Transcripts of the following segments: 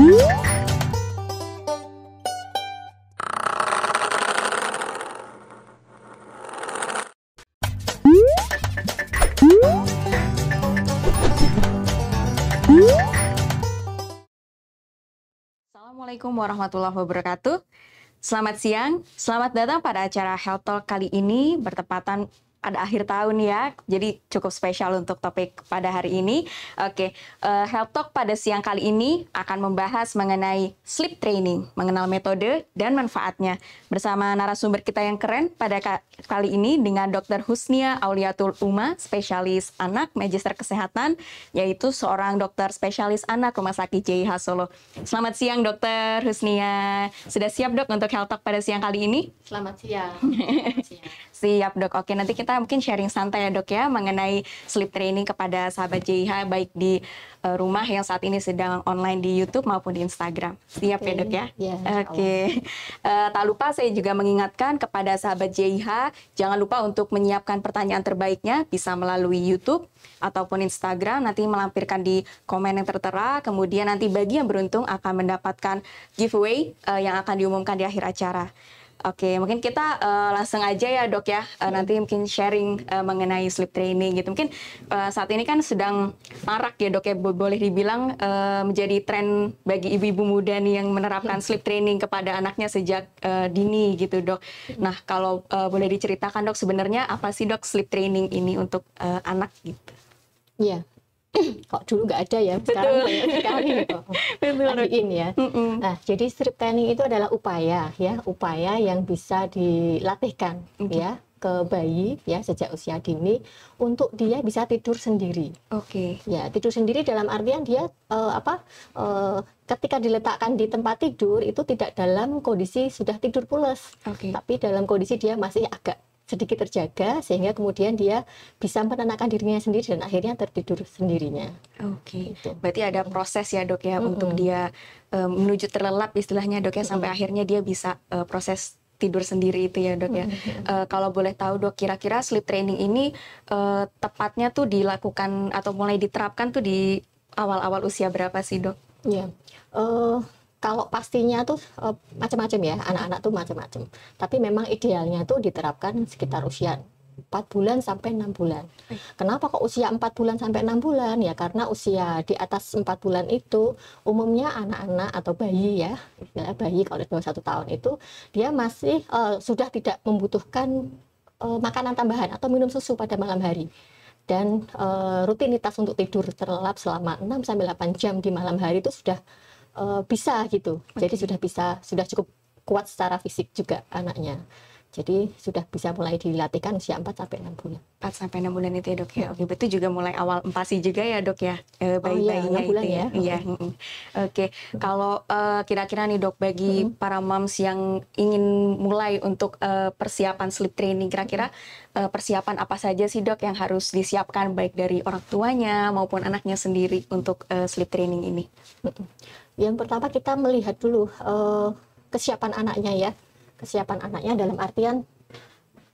Assalamualaikum warahmatullahi wabarakatuh. Selamat siang, selamat datang pada acara Health Talk kali ini bertepatan pada akhir tahun ya, jadi cukup spesial untuk topik pada hari ini. Oke, Health Talk pada siang kali ini akan membahas mengenai sleep training, mengenal metode dan manfaatnya. Bersama narasumber kita yang keren pada kali ini dengan Dr. Husnia Auliatul Uma, spesialis anak, Magister Kesehatan, yaitu seorang dokter spesialis anak Rumah Sakit JIH Solo. Selamat siang Dr. Husnia. Sudah siap dok untuk Health Talk pada siang kali ini? Selamat siang. Selamat siang. Siap dok, oke nanti kita mungkin sharing santai ya dok ya mengenai sleep training kepada sahabat JIH baik di rumah yang saat ini sedang online di YouTube maupun di Instagram. Siap ya dok ya? Ya, oke. Tak lupa saya juga mengingatkan kepada sahabat JIH, jangan lupa untuk menyiapkan pertanyaan terbaiknya bisa melalui YouTube ataupun Instagram, nanti melampirkan di komen yang tertera, kemudian nanti bagi yang beruntung akan mendapatkan giveaway yang akan diumumkan di akhir acara. Oke, mungkin kita langsung aja ya dok ya, nanti mungkin sharing mengenai sleep training gitu. Mungkin saat ini kan sedang marak ya dok ya, boleh dibilang menjadi tren bagi ibu-ibu muda nih yang menerapkan sleep training kepada anaknya sejak dini gitu dok. Nah kalau boleh diceritakan dok sebenarnya apa sih dok sleep training ini untuk anak gitu? Iya. Kok dulu nggak ada ya, sekarang banyak sekali kok. Lagiin ya. Nah, jadi sleep training itu adalah upaya yang bisa dilatihkan ya ke bayi ya sejak usia dini untuk dia bisa tidur sendiri. Oke. Ya, tidur sendiri dalam artian dia ketika diletakkan di tempat tidur itu tidak dalam kondisi sudah tidur pules, tapi dalam kondisi dia masih agak sedikit terjaga sehingga kemudian dia bisa menenangkan dirinya sendiri dan akhirnya tertidur sendirinya. Oke. Gitu. Berarti ada proses ya dok ya untuk dia menuju terlelap istilahnya dok ya sampai akhirnya dia bisa proses tidur sendiri itu ya dok ya. Kalau boleh tahu dok, kira-kira sleep training ini tepatnya tuh dilakukan atau mulai diterapkan tuh di awal-awal usia berapa sih dok? Iya. Kalau pastinya tuh macam-macam ya, anak-anak tuh macam-macam. Tapi memang idealnya tuh diterapkan sekitar usia 4 bulan sampai 6 bulan. Kenapa kok usia 4 bulan sampai 6 bulan? Ya karena usia di atas 4 bulan itu umumnya anak-anak atau bayi ya, bayi kalau di bawah 1 tahun itu dia masih sudah tidak membutuhkan makanan tambahan atau minum susu pada malam hari. Dan rutinitas untuk tidur terlelap selama 6 sampai 8 jam di malam hari itu sudah bisa gitu. Jadi sudah cukup kuat secara fisik juga anaknya. Jadi sudah bisa mulai dilatihkan usia 4 sampai 6 bulan. 4 sampai 6 bulan itu ya dok ya. Oke, betul juga mulai awal empasi juga ya dok ya. Bayi-bayinya itu ya. Iya. Oke, kalau kira-kira nih dok bagi para moms yang ingin mulai untuk persiapan sleep training, kira-kira persiapan apa saja sih dok yang harus disiapkan baik dari orang tuanya maupun anaknya sendiri untuk sleep training ini? Yang pertama kita melihat dulu kesiapan anaknya ya. Kesiapan anaknya dalam artian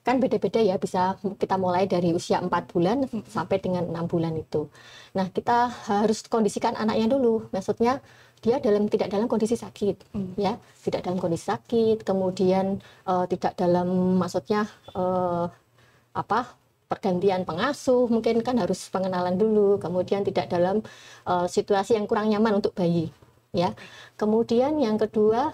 kan beda-beda ya, bisa kita mulai dari usia 4 bulan sampai dengan 6 bulan itu. Nah, kita harus kondisikan anaknya dulu. Maksudnya dia tidak dalam kondisi sakit ya, tidak dalam kondisi sakit, kemudian tidak dalam maksudnya pergantian pengasuh, mungkin kan harus pengenalan dulu, kemudian tidak dalam situasi yang kurang nyaman untuk bayi ya. Kemudian yang kedua,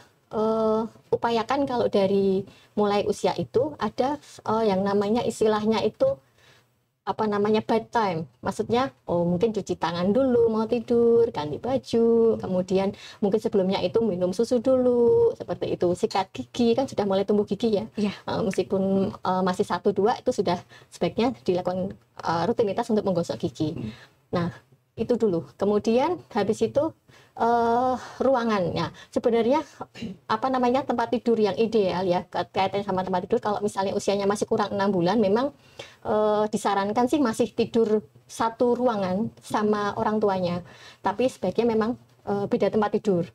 upayakan kalau dari mulai usia itu ada yang namanya istilahnya itu bedtime. Maksudnya mungkin cuci tangan dulu mau tidur, ganti baju, kemudian mungkin sebelumnya itu minum susu dulu, seperti itu. Sikat gigi, kan sudah mulai tumbuh gigi ya. Meskipun masih 1-2 itu sudah sebaiknya dilakukan rutinitas untuk menggosok gigi. Nah, itu dulu. Kemudian habis itu ruangannya sebenarnya tempat tidur yang ideal ya, kaitannya sama tempat tidur. Kalau misalnya usianya masih kurang 6 bulan memang disarankan sih masih tidur satu ruangan sama orang tuanya, tapi sebaiknya memang beda tempat tidur,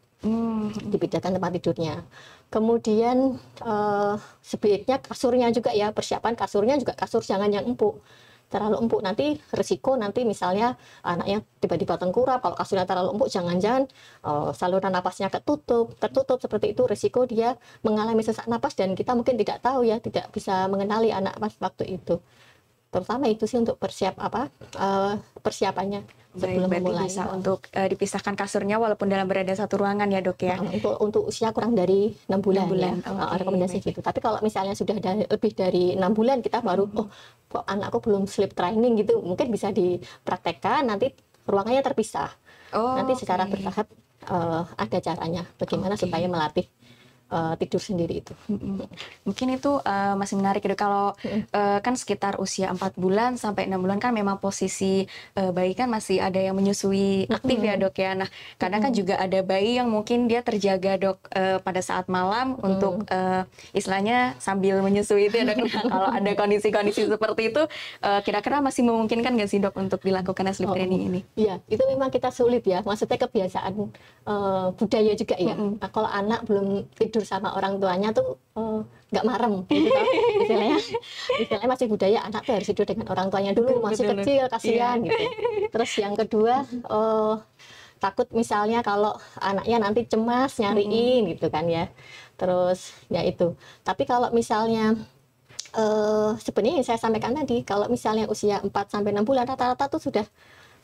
dibedakan tempat tidurnya. Kemudian sebaiknya kasurnya juga ya, persiapan kasurnya juga kasur jangan yang empuk. terlalu empuk, nanti resiko nanti misalnya anaknya tiba-tiba tengkurap. Kalau kasurnya terlalu empuk, jangan-jangan saluran napasnya tertutup seperti itu, resiko dia mengalami sesak napas dan kita mungkin tidak tahu ya, tidak bisa mengenali anak pas waktu itu. Terutama itu sih untuk persiapannya sebelum Berarti memulai. bisa untuk dipisahkan kasurnya walaupun dalam berada satu ruangan ya dok ya. Untuk usia kurang dari 6 bulan, 6 bulan. ya, Okay, rekomendasi gitu. Tapi kalau misalnya sudah lebih dari 6 bulan kita baru kok anakku belum sleep training gitu, mungkin bisa dipraktekkan, nanti ruangannya terpisah. Nanti secara bertahap ada caranya bagaimana supaya melatih tidur sendiri itu. Mungkin itu masih menarik ya dok. Kalau kan sekitar usia 4 bulan sampai 6 bulan kan memang posisi bayi kan masih ada yang menyusui aktif ya dok ya. Nah kadang kan juga ada bayi yang mungkin dia terjaga dok pada saat malam untuk istilahnya sambil menyusui itu ya dok. Nah, kalau ada kondisi-kondisi seperti itu kira-kira masih memungkinkan nggak sih dok untuk dilakukan sleep training ini? Iya, itu memang kita sulit ya. Maksudnya kebiasaan budaya juga ya. Nah, kalau anak belum tidur sama orang tuanya tuh nggak marem gitu toh. Istilahnya masih budaya anak tuh harus tidur dengan orang tuanya dulu, masih kecil, kasihan gitu. Terus yang kedua takut misalnya kalau anaknya nanti cemas nyariin gitu kan ya. Terus ya itu. Tapi kalau misalnya sebenarnya yang saya sampaikan tadi, kalau misalnya usia 4 sampai 6 bulan rata-rata tuh sudah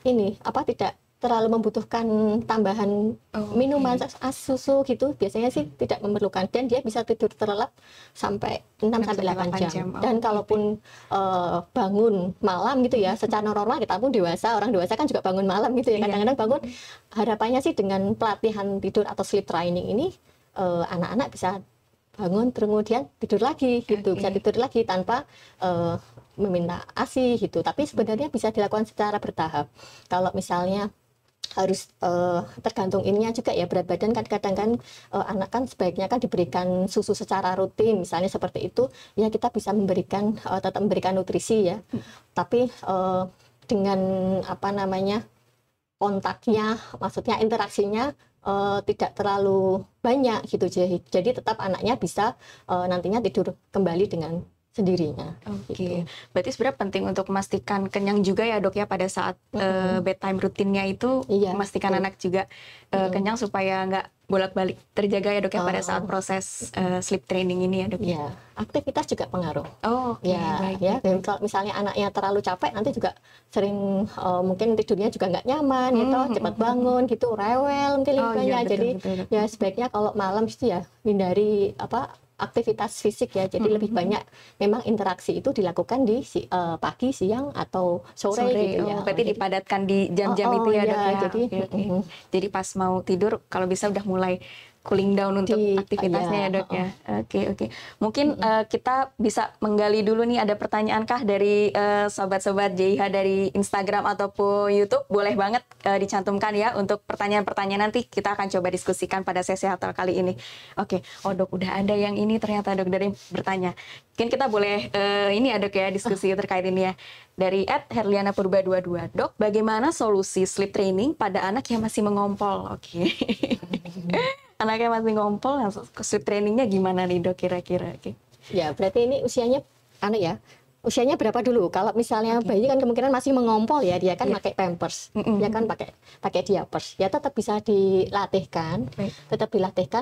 tidak terlalu membutuhkan tambahan minuman susu gitu, biasanya sih tidak memerlukan, dan dia bisa tidur terlelap sampai 6 sampai 8 jam. Dan kalaupun bangun malam gitu ya, secara normal kita pun orang dewasa kan juga bangun malam gitu ya, kadang-kadang bangun. Harapannya sih dengan pelatihan tidur atau sleep training ini anak-anak bisa bangun kemudian tidur lagi gitu, bisa tidur lagi tanpa meminta ASI gitu. Tapi sebenarnya bisa dilakukan secara bertahap. Kalau misalnya harus tergantung ininya juga ya, berat badan kan kadang kan anak kan sebaiknya kan diberikan susu secara rutin misalnya seperti itu ya, kita bisa memberikan tetap memberikan nutrisi ya, tapi dengan kontaknya, maksudnya interaksinya tidak terlalu banyak gitu, jadi tetap anaknya bisa nantinya tidur kembali dengan sendirinya. Gitu. Berarti sebenarnya penting untuk memastikan kenyang juga ya dok ya pada saat bedtime rutinnya itu, memastikan anak juga kenyang supaya nggak bolak-balik terjaga ya dok ya pada saat proses sleep training ini ya dok. Iya, aktivitas juga pengaruh. Baik. Ya. Dan kalau misalnya anaknya terlalu capek nanti juga sering mungkin tidurnya juga nggak nyaman gitu, cepat bangun gitu, rewel mungkin lingkungannya. Jadi betul. Ya sebaiknya kalau malam itu ya hindari aktivitas fisik ya, jadi lebih banyak memang interaksi itu dilakukan di pagi, siang atau sore gitu ya. Berarti dipadatkan di jam-jam itu ya dok ya. Jadi pas mau tidur kalau bisa udah mulai cooling down untuk aktivitasnya ya dok ya. Oke. Mungkin kita bisa menggali dulu nih, ada pertanyaan kah dari sobat-sobat JIH dari Instagram ataupun YouTube? Boleh banget dicantumkan ya untuk pertanyaan-pertanyaan, nanti kita akan coba diskusikan pada sesi hotel kali ini. Oke, dok udah ada yang ini ternyata dok dari bertanya. Mungkin kita boleh ini ya dok ya diskusi terkait ini ya. Dari @herliana_purba22, dok bagaimana solusi sleep training pada anak yang masih mengompol? Anaknya masih ngompol, sleep trainingnya gimana nih dok kira-kira? Ya berarti ini usianya usianya berapa dulu? Kalau misalnya bayi kan kemungkinan masih mengompol ya, dia kan pakai pampers, dia kan pakai diapers, ya tetap bisa dilatihkan,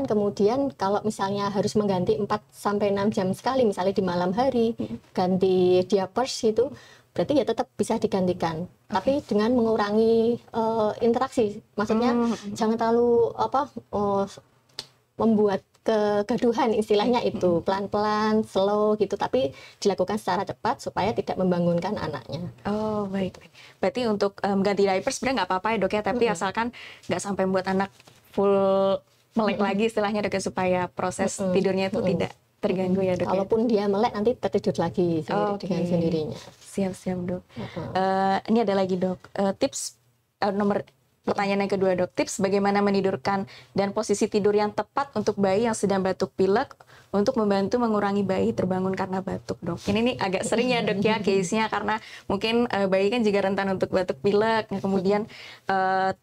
Kemudian kalau misalnya harus mengganti 4 sampai 6 jam sekali, misalnya di malam hari ganti diapers itu, berarti ya tetap bisa digantikan, tapi dengan mengurangi interaksi. Maksudnya jangan terlalu membuat kegaduhan, istilahnya itu pelan-pelan, slow gitu, tapi dilakukan secara cepat supaya tidak membangunkan anaknya. Baik. Berarti untuk mengganti diaper sebenarnya nggak apa-apa ya dok ya, tapi asalkan nggak sampai membuat anak full melek lagi istilahnya dok ya, supaya proses tidurnya itu tidak terganggu ya dok. Kalaupun dia melek nanti tertidur lagi dengan sendirinya. Siap dok. Ini ada lagi dok, tips pertanyaan yang kedua dok, tips bagaimana menidurkan dan posisi tidur yang tepat untuk bayi yang sedang batuk pilek untuk membantu mengurangi bayi terbangun karena batuk dok. Ini agak sering ya dok ya case-nya, karena mungkin bayi kan juga rentan untuk batuk pilek. Nah, kemudian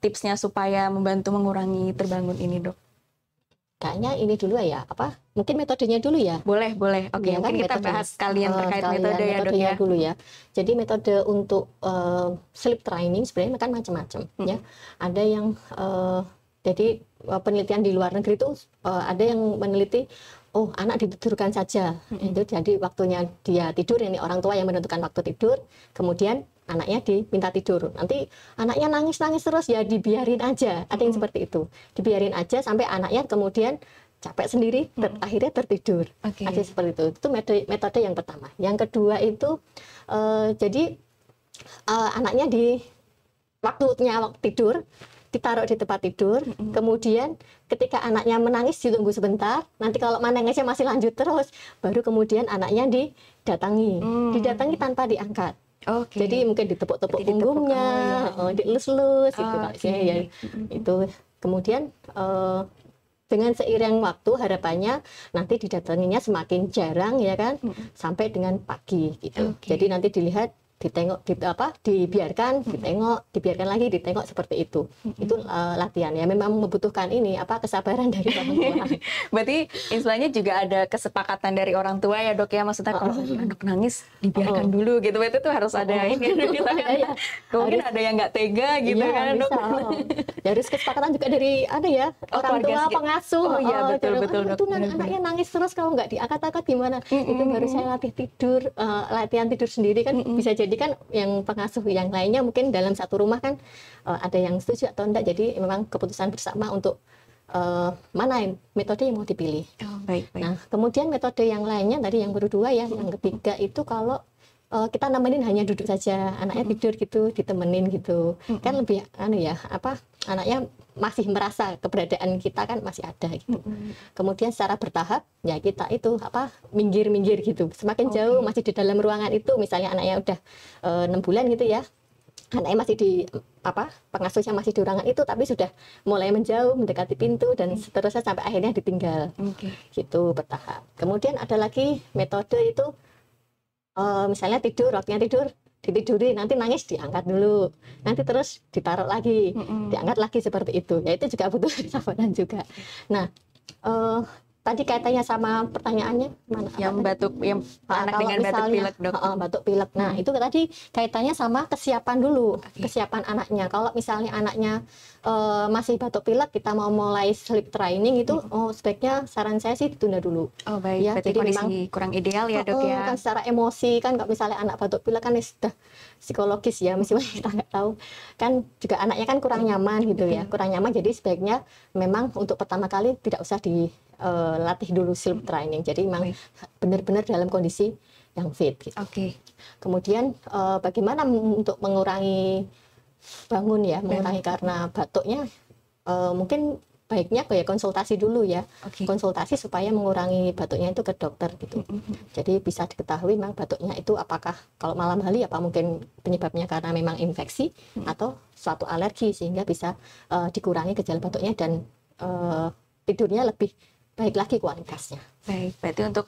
tipsnya supaya membantu mengurangi terbangun ini dok. kayaknya ini dulu ya, apa? Mungkin metodenya dulu ya. Boleh, boleh. Oke, Iya kan, mungkin kita metodenya. bahas sekalian terkait Sekalian metode ya, Dok metodenya ya. dulu ya. Jadi metode untuk sleep training sebenarnya kan macam-macam ya. Ada yang jadi penelitian di luar negeri itu ada yang meneliti, oh anak ditidurkan saja, itu jadi waktunya dia tidur, ini orang tua yang menentukan waktu tidur, kemudian anaknya diminta tidur, nanti anaknya nangis terus ya dibiarin aja, ada yang seperti itu, dibiarin aja sampai anaknya kemudian capek sendiri, akhirnya tertidur. Ada seperti itu metode yang pertama. Yang kedua itu jadi anaknya di waktunya tidur ditaruh di tempat tidur, kemudian ketika anaknya menangis ditunggu sebentar, nanti kalau nangisnya masih lanjut terus, baru kemudian anaknya didatangi tanpa diangkat. Jadi mungkin ditepuk-tepuk punggungnya, dielus-elus gitu ya. Itu kemudian dengan seiring waktu harapannya nanti didatanginya semakin jarang ya kan, sampai dengan pagi gitu. Jadi nanti dilihat, ditengok, dibiarkan, dibiarkan lagi, ditengok, seperti itu. Itu latihan ya, memang membutuhkan ini kesabaran dari orang tua. Berarti istilahnya juga ada kesepakatan dari orang tua ya, Dok ya, maksudnya kalau anak nangis dibiarkan dulu gitu. Berarti itu harus ada ini kita kan. Ya. Mungkin ada yang nggak tega gitu kan, Dok. Ya, harus kesepakatan juga dari orang tua, pengasuh. Betul, Dok. Itu anaknya nangis terus, kalau nggak diangkat-angkat gimana? Itu baru saya latih tidur, latihan tidur sendiri kan bisa jadi kan yang pengasuh yang lainnya mungkin dalam satu rumah kan ada yang setuju atau enggak, jadi memang keputusan bersama untuk mana metode yang mau dipilih. Baik. Nah, kemudian metode yang lainnya tadi yang berdua ya, yang ketiga itu kalau kita nemenin hanya duduk saja, anaknya tidur gitu, ditemenin gitu, kan lebih anaknya masih merasa keberadaan kita kan masih ada gitu. Kemudian secara bertahap ya kita itu minggir gitu, semakin jauh masih di dalam ruangan itu, misalnya anaknya udah 6 bulan gitu ya, anaknya masih di pengasuhnya masih di ruangan itu, tapi sudah mulai menjauh mendekati pintu dan seterusnya sampai akhirnya ditinggal. Gitu bertahap. Kemudian ada lagi metode itu misalnya waktunya tidur ditiduri, nanti nangis diangkat dulu, nanti terus ditaruh lagi, diangkat lagi, seperti itu ya. Itu juga butuh kesabaran juga. Nah, tadi kaitannya sama pertanyaannya mana? Yang batuk, yang anak dengan batuk pilek, Dok. Batuk pilek. Nah, itu tadi kaitannya sama kesiapan dulu, kesiapan anaknya. Kalau misalnya anaknya masih batuk pilek, kita mau mulai sleep training itu, sebaiknya saran saya sih ditunda dulu. Baik. Ya, jadi kondisi memang kurang ideal ya, Dok ya. Kan secara emosi kan, kalau misalnya anak batuk pilek kan sudah psikologis ya, meskipun kita nggak tahu. Kan juga anaknya kan kurang nyaman gitu ya, kurang nyaman. Jadi sebaiknya memang untuk pertama kali tidak usah latih dulu sleep training. Jadi memang benar-benar dalam kondisi yang fit gitu. Kemudian bagaimana untuk mengurangi bangun ya, mengurangi karena batuknya, mungkin baiknya konsultasi dulu ya. Konsultasi supaya mengurangi batuknya itu ke dokter gitu. Jadi bisa diketahui memang batuknya itu apakah kalau malam hari mungkin penyebabnya karena memang infeksi atau suatu alergi, sehingga bisa dikurangi gejala batuknya dan tidurnya lebih baik lagi kualitasnya. Baik, berarti untuk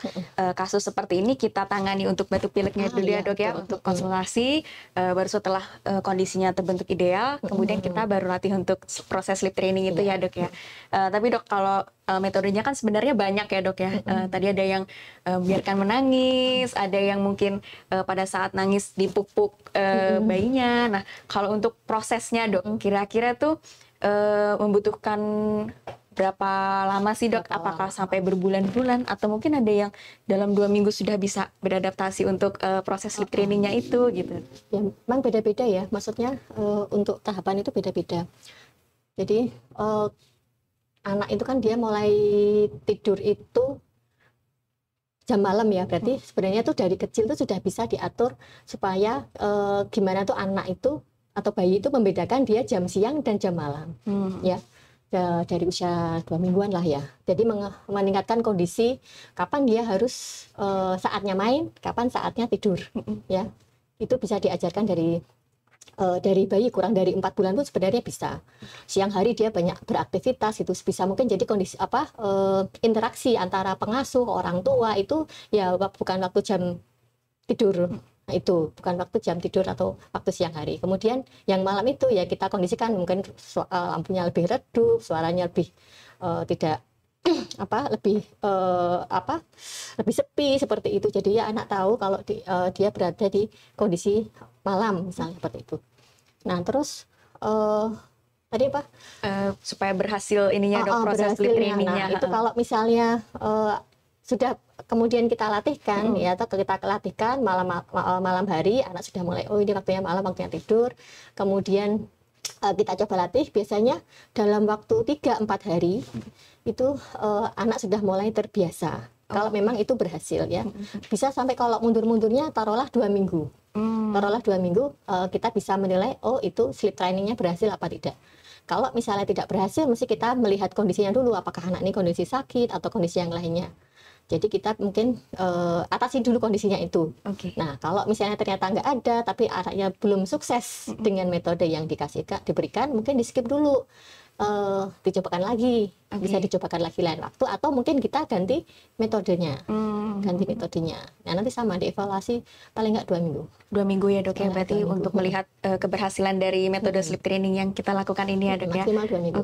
kasus seperti ini kita tangani untuk batuk pileknya dulu ya, Dok ya, untuk konsultasi, baru setelah kondisinya terbentuk ideal, kemudian kita baru latih untuk proses sleep training itu ya, Dok ya. Tapi Dok, kalau metodenya kan sebenarnya banyak ya, Dok ya. Tadi ada yang biarkan menangis, ada yang mungkin pada saat nangis dipupuk bayinya. Nah, kalau untuk prosesnya, Dok, kira-kira tuh membutuhkan berapa lama sih, Dok? Apakah sampai berbulan-bulan atau mungkin ada yang dalam 2 minggu sudah bisa beradaptasi untuk proses sleep trainingnya itu gitu? Ya, memang beda-beda ya. Maksudnya untuk tahapan itu beda-beda. Jadi anak itu kan dia mulai tidur itu jam malam ya. Berarti sebenarnya tuh dari kecil tuh sudah bisa diatur supaya gimana tuh anak itu atau bayi itu membedakan dia jam siang dan jam malam. Ya. Dari usia 2 mingguan lah ya. Jadi meningkatkan kondisi kapan dia harus saatnya main, kapan saatnya tidur. Ya, itu bisa diajarkan dari bayi kurang dari 4 bulan pun sebenarnya bisa. Siang hari dia banyak beraktivitas, itu bisa mungkin jadi kondisi interaksi antara pengasuh orang tua itu ya bukan waktu jam tidur. Nah, itu bukan waktu jam tidur atau waktu siang hari. Kemudian yang malam itu ya kita kondisikan mungkin lampunya lebih redup, suaranya lebih tidak lebih sepi seperti itu. Jadi ya anak tahu kalau dia berada di kondisi malam misalnya seperti itu. Nah terus tadi apa? Supaya berhasil ininya dok, proses sleep trainingnya. Nah, itu kalau misalnya sudah kemudian kita latihkan ya, atau kita latihkan malam hari, anak sudah mulai ini waktunya malam, waktunya tidur. Kemudian kita coba latih, biasanya dalam waktu 3-4 hari itu anak sudah mulai terbiasa. Kalau memang itu berhasil ya, bisa sampai kalau mundur-mundurnya taruhlah 2 minggu. Taruhlah 2 minggu, kita bisa menilai oh itu sleep trainingnya berhasil apa tidak. Kalau misalnya tidak berhasil, mesti kita melihat kondisinya dulu, apakah anak ini kondisi sakit atau kondisi yang lainnya. Jadi kita mungkin atasi dulu kondisinya itu. Nah, kalau misalnya ternyata nggak ada, tapi anaknya belum sukses dengan metode yang diberikan, mungkin di skip dulu. Dicobakan lagi, bisa dicobakan lagi lain waktu, atau mungkin kita ganti metodenya. Nah, nanti sama dievaluasi paling nggak 2 minggu. 2 minggu ya dok ya, berarti untuk melihat keberhasilan dari metode sleep training yang kita lakukan ini ya dok ya. Maksimal 2 minggu.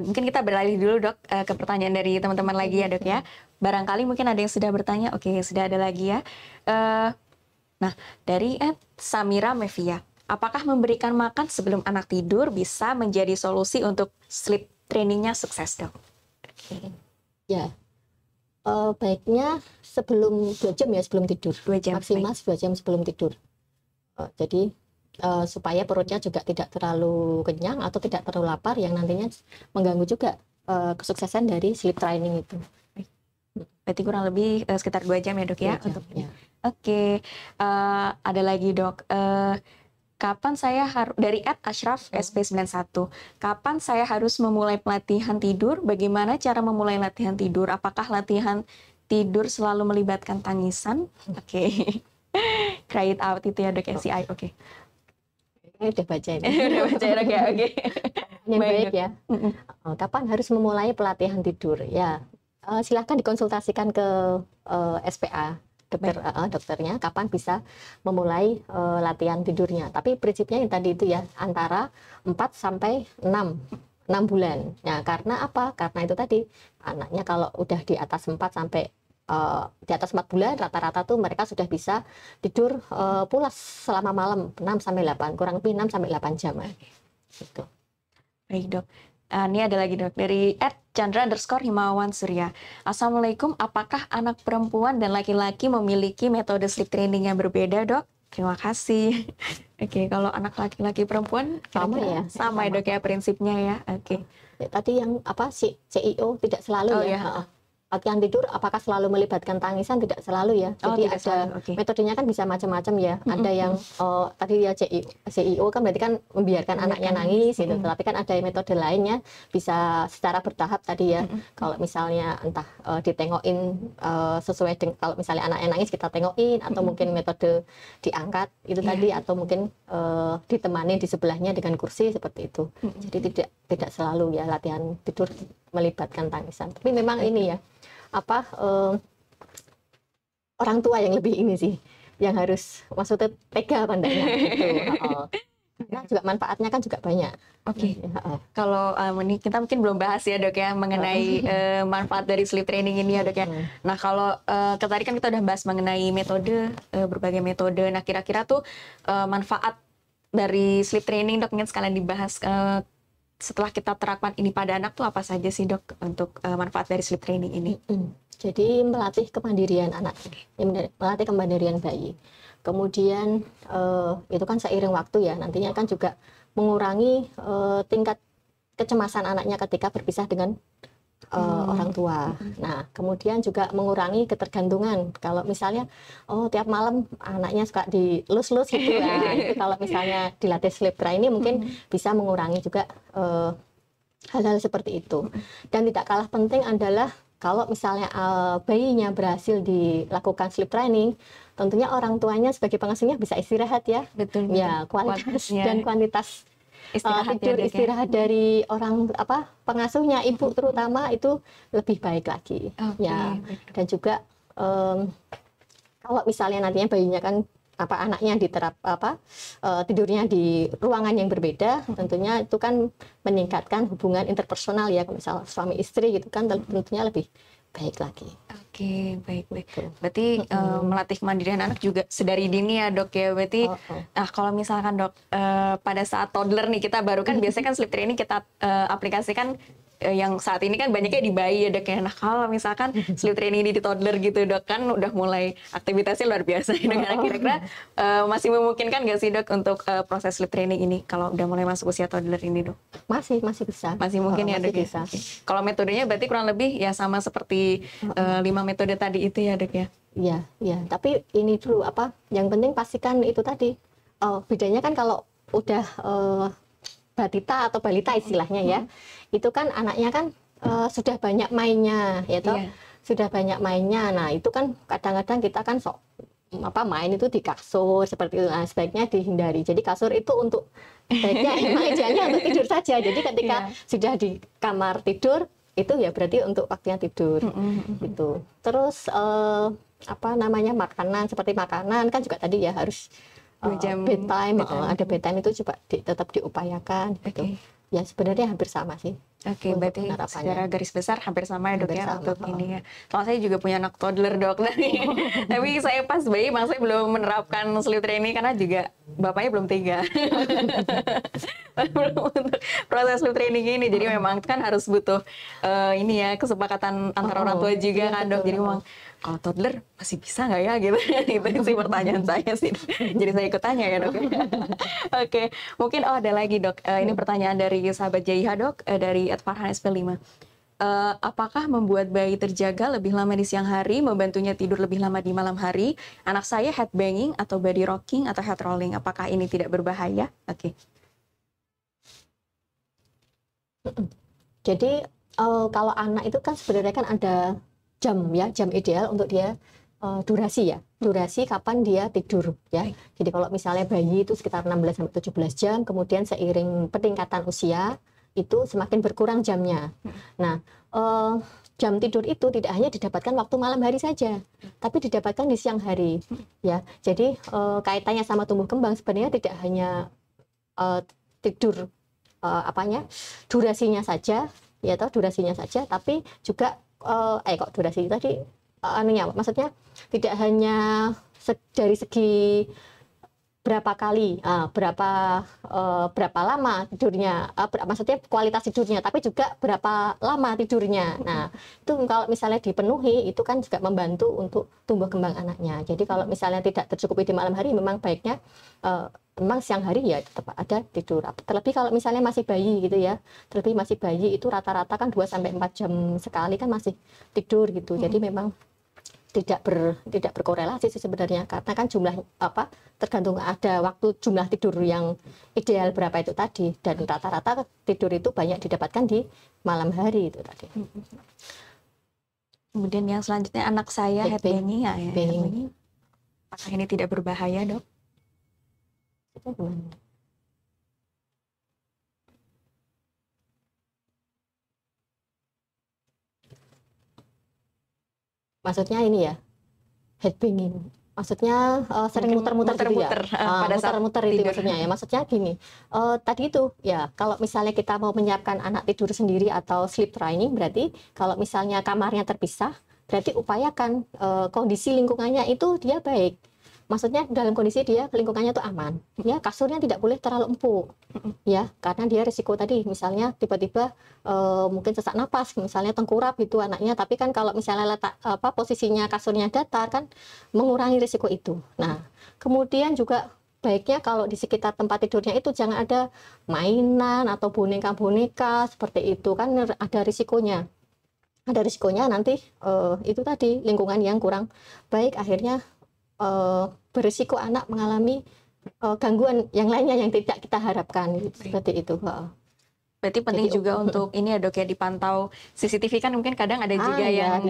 Mungkin kita beralih dulu dok ke pertanyaan dari teman-teman lagi ya dok ya. Barangkali mungkin ada yang sudah bertanya, sudah ada lagi ya. Nah, dari Samira Mevia. Apakah memberikan makan sebelum anak tidur bisa menjadi solusi untuk sleep trainingnya sukses, dok? Ya, baiknya sebelum 2 jam ya sebelum tidur. 2 jam. Maksimal 2 jam sebelum tidur. Jadi supaya perutnya juga tidak terlalu kenyang atau tidak terlalu lapar, yang nantinya mengganggu juga kesuksesan dari sleep training itu. Berarti kurang lebih sekitar 2 jam ya dok ya? Jam, ya. Ada lagi dok. Kapan saya harus, dari @ashraf sp91, kapan saya harus memulai pelatihan tidur? Bagaimana cara memulai latihan tidur? Apakah latihan tidur selalu melibatkan tangisan? Cry it out itu ya dok ya, CI. Ini udah baca ini. Udah baca ya dok ya, Yang baik ya. Kapan harus memulai pelatihan tidur? Ya, silahkan dikonsultasikan ke SPA. Dokternya kapan bisa memulai latihan tidurnya. Tapi prinsipnya yang tadi itu ya, antara 4 sampai 6 bulan. Nah, karena apa? Karena itu tadi anaknya kalau udah di atas 4 sampai di atas 4 bulan, rata-rata tuh mereka sudah bisa tidur pulas selama malam 6 sampai 8, kurang lebih 6 sampai 8 jam. Gitu. Baik dok. Ini ada lagi dok, dari @chandra_himawan surya. Assalamualaikum, apakah anak perempuan dan laki-laki memiliki metode sleep training yang berbeda dok? Terima kasih. Kalau anak laki-laki perempuan sama ya? Sama ya dok ya prinsipnya ya. Tadi yang CIO tidak selalu ya. Latihan tidur apakah selalu melibatkan tangisan? Tidak selalu ya. Jadi ada metodenya kan bisa macam-macam ya. Ada yang tadi ya CIO kan berarti kan membiarkan anaknya nangis gitu. Tapi kan ada metode lainnya bisa secara bertahap tadi ya. Kalau misalnya entah ditengokin sesuai dengan, kalau misalnya anaknya nangis kita tengokin, atau mungkin metode diangkat itu tadi, atau mungkin ditemani di sebelahnya dengan kursi seperti itu. Jadi tidak selalu ya latihan tidur melibatkan tangisan. Tapi memang ini ya, orang tua yang lebih ini sih, yang harus maksudnya tega pandangnya gitu. Nah, juga manfaatnya kan juga banyak. Kalau ini kita mungkin belum bahas ya dok ya mengenai manfaat dari sleep training ini ya dok ya. Nah kalau tadi kan kita udah bahas mengenai metode, berbagai metode. Nah kira-kira tuh manfaat dari sleep training dok, mungkin sekalian dibahas setelah kita terapkan ini pada anak tuh apa saja sih dok untuk manfaat dari sleep training ini? Jadi melatih kemandirian anak, melatih kemandirian bayi. Kemudian itu kan seiring waktu ya, nantinya kan juga mengurangi tingkat kecemasan anaknya ketika berpisah dengan orang tua. Nah, kemudian juga mengurangi ketergantungan. Kalau misalnya, tiap malam anaknya suka dilus-lus gitu ya. Itu kalau misalnya dilatih sleep training mungkin bisa mengurangi juga hal-hal seperti itu. Dan tidak kalah penting adalah kalau misalnya bayinya berhasil dilakukan sleep training, tentunya orang tuanya sebagai pengasuhnya bisa istirahat ya. Betul. Ya, kualitas dan kuantitas istirahat dari orang pengasuhnya, ibu terutama, itu lebih baik lagi. Ya. Dan juga kalau misalnya nantinya bayinya kan anaknya tidurnya di ruangan yang berbeda, tentunya itu kan meningkatkan hubungan interpersonal ya, misal suami istri gitu kan, tentunya lebih baik lagi. Oke, baik. Berarti melatih kemandirian anak juga sedari dini ya dok ya. Berarti, kalau misalkan dok, pada saat toddler nih, kita baru kan biasanya kan sleep training kita aplikasikan yang saat ini kan banyaknya di bayi ya dok ya. Nah kalau misalkan sleep training ini di toddler gitu dok, kan udah mulai aktivitasnya luar biasa. Kira-kira masih memungkinkan nggak sih dok untuk proses sleep training ini kalau udah mulai masuk usia toddler ini dok? Masih bisa. Masih mungkin ya dok bisa. Ya? Kalau metodenya berarti kurang lebih ya sama seperti 5 metode tadi itu ya dok ya? Iya. Tapi ini dulu yang penting pastikan itu tadi. Bedanya kan kalau udah batita atau balita istilahnya ya, itu kan anaknya kan sudah banyak mainnya ya toh, sudah banyak mainnya. Nah itu kan kadang-kadang kita kan main itu di kasur seperti itu. Nah, sebaiknya dihindari. Jadi kasur itu untuk baiknya emang idealnya untuk tidur saja. Jadi ketika sudah di kamar tidur itu ya berarti untuk waktunya tidur gitu. Terus makanan, seperti makanan kan juga tadi ya harus bedtime, ada bedtime itu coba tetap diupayakan gitu. Ya sebenarnya hampir sama sih. Oke, berarti secara garis besar hampir sama ya dok ya untuk ini ya. Soalnya saya juga punya anak toddler dok, tapi saya pas bayi memang saya belum menerapkan sleep training karena juga bapaknya belum tega. Untuk proses sleep training ini, jadi memang kan harus butuh ini ya kesepakatan antara orang tua juga kan dok. Jadi memang kalau toddler masih bisa nggak ya gitu? Itu sih pertanyaan saya sih. Jadi saya ikut tanya ya dok. Oke, mungkin ada lagi dok. Ini pertanyaan dari sahabat JIH dok, dari Farhan SP5. Apakah membuat bayi terjaga lebih lama di siang hari membantunya tidur lebih lama di malam hari? Anak saya head banging atau body rocking atau head rolling. Apakah ini tidak berbahaya? Oke. Jadi kalau anak itu kan sebenarnya kan ada jam ideal untuk dia durasi kapan dia tidur ya. Jadi kalau misalnya bayi itu sekitar 16 sampai 17 jam, kemudian seiring peningkatan usia itu semakin berkurang jamnya. Nah, jam tidur itu tidak hanya didapatkan waktu malam hari saja, tapi didapatkan di siang hari ya. Jadi kaitannya sama tumbuh kembang sebenarnya tidak hanya tidur durasinya saja ya durasinya saja, tapi juga durasi tadi maksudnya tidak hanya dari segi berapa kali, berapa lama tidurnya, maksudnya kualitas tidurnya, tapi juga berapa lama tidurnya. Nah, itu kalau misalnya dipenuhi, itu kan juga membantu untuk tumbuh kembang anaknya. Jadi kalau misalnya tidak tercukupi di malam hari, memang baiknya memang siang hari ya tetap ada tidur. Terlebih kalau misalnya masih bayi gitu ya, terlebih masih bayi itu rata-rata kan 2-4 jam sekali kan masih tidur gitu. Jadi memang tidak berkorelasi sih sebenarnya, karena kan jumlah tergantung ada waktu jumlah tidur yang ideal berapa itu tadi, dan rata-rata tidur itu banyak didapatkan di malam hari itu tadi. Kemudian yang selanjutnya anak saya head banging ya. Apakah ini tidak berbahaya dok? Maksudnya ini ya, head banging. Maksudnya sering muter-muter gitu ya. Pada muter-muter itu maksudnya ya. Maksudnya gini, tadi itu ya kalau misalnya kita mau menyiapkan anak tidur sendiri atau sleep training, berarti kalau misalnya kamarnya terpisah, berarti upayakan kondisi lingkungannya itu dia baik. Maksudnya dalam kondisi dia lingkungannya itu aman, ya kasurnya tidak boleh terlalu empuk, ya karena dia risiko tadi misalnya tiba-tiba mungkin sesak napas, misalnya tengkurap gitu anaknya, tapi kan kalau misalnya letak posisinya kasurnya datar kan mengurangi risiko itu. Nah kemudian juga baiknya kalau di sekitar tempat tidurnya itu jangan ada mainan atau boneka-boneka seperti itu, kan ada risikonya. Ada risikonya nanti itu tadi lingkungan yang kurang baik akhirnya berisiko anak mengalami gangguan yang lainnya yang tidak kita harapkan seperti itu. Berarti penting juga untuk ini ya dok ya, dipantau CCTV kan mungkin kadang ada juga ya, yang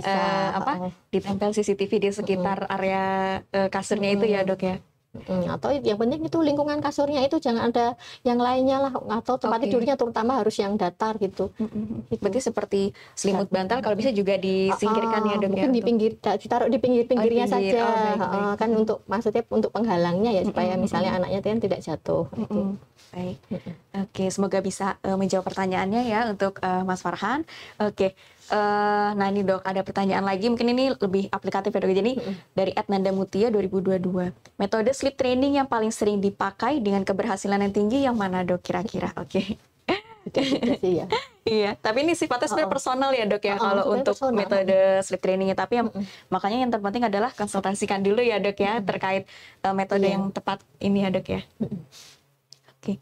ditempel CCTV di sekitar area kasurnya itu ya dok ya. Atau yang penting itu lingkungan kasurnya itu jangan ada yang lainnya lah, atau tempat Oke. tidurnya terutama harus yang datar gitu. Itu. Berarti seperti selimut bantal kalau bisa juga disingkirkan ya dok ya mungkin di untuk pinggir, ditaruh di pinggir-pinggirnya pinggir. saja. Oh baik baik. Kan untuk maksudnya untuk penghalangnya ya, supaya misalnya anaknya kan tidak jatuh. Gitu. Baik. Oke, semoga bisa menjawab pertanyaannya ya untuk Mas Farhan. Oke. Nah ini dok, ada pertanyaan lagi, mungkin ini lebih aplikatif ya dok. Jadi dari Adnanda Mutia 2022. Metode sleep training yang paling sering dipakai dengan keberhasilan yang tinggi yang mana dok kira-kira? Oke. Beda-beda sih ya. Iya, tapi ini sifatnya sebenarnya personal ya dok ya kalau sebenarnya untuk personal. metode sleep trainingnya. Tapi makanya yang terpenting adalah konsultasikan dulu ya dok ya terkait metode Iya. yang tepat ini ya dok ya. Oke.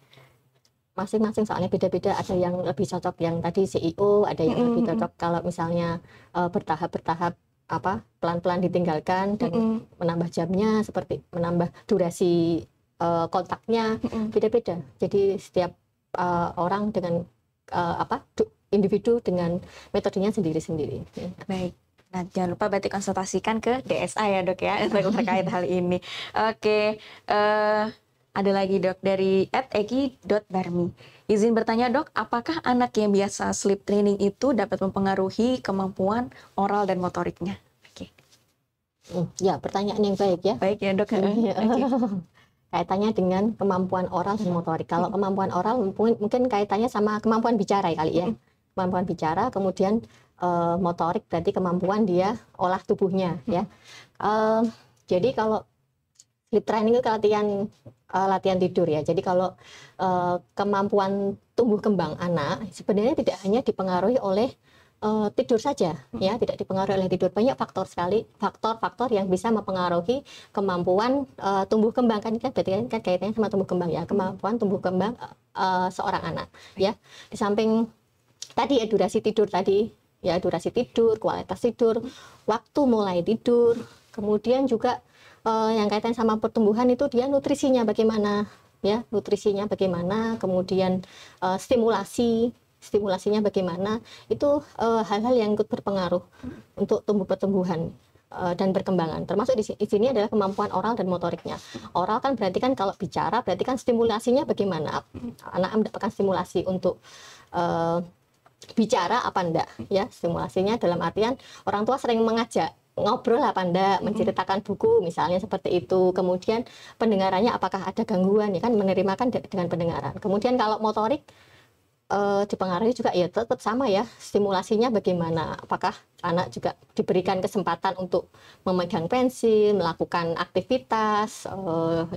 Masing-masing soalnya beda-beda, ada yang lebih cocok yang tadi CEO, ada yang lebih cocok kalau misalnya bertahap-bertahap apa pelan-pelan ditinggalkan dan menambah jamnya, seperti menambah durasi kontaknya, beda-beda. Jadi setiap orang dengan individu dengan metodenya sendiri-sendiri. Baik. Nah, jangan lupa berarti konsultasikan ke DSA ya dok ya untuk terkait hal ini. Oke, ada lagi dok dari @eki.barmi. Izin bertanya dok, apakah anak yang biasa sleep training itu dapat mempengaruhi kemampuan oral dan motoriknya? Oke. Ya, pertanyaan yang baik ya. Baik ya dok. Iya. Oke. Kaitannya dengan kemampuan oral dan motorik. Kalau kemampuan oral mungkin kaitannya sama kemampuan bicara kali ya. Kemampuan bicara, kemudian motorik berarti kemampuan dia olah tubuhnya ya. Jadi kalau sleep training itu latihan tidur ya. Jadi kalau kemampuan tumbuh kembang anak sebenarnya tidak hanya dipengaruhi oleh tidur saja ya, tidak dipengaruhi oleh tidur. Banyak faktor sekali, faktor-faktor yang bisa mempengaruhi kemampuan tumbuh kembang, kan berarti kan kaitannya sama tumbuh kembang ya, kemampuan tumbuh kembang seorang anak ya. Di samping tadi ya durasi tidur tadi ya, durasi tidur, kualitas tidur, waktu mulai tidur, kemudian juga yang kaitan sama pertumbuhan itu dia nutrisinya bagaimana ya, nutrisinya bagaimana, kemudian stimulasinya bagaimana, itu hal-hal yang ikut berpengaruh untuk pertumbuhan dan perkembangan. Termasuk di sini adalah kemampuan oral dan motoriknya. Oral kan berarti kan kalau bicara berarti kan stimulasinya bagaimana, anak mendapatkan stimulasi untuk bicara apa enggak ya, stimulasinya dalam artian orang tua sering mengajak ngobrol apa enggak, menceritakan buku misalnya seperti itu. Kemudian pendengarannya apakah ada gangguan ya, kan menerima kan dengan pendengaran. Kemudian kalau motorik dipengaruhi juga ya, tetap sama ya, stimulasinya bagaimana, apakah anak juga diberikan kesempatan untuk memegang pensil, melakukan aktivitas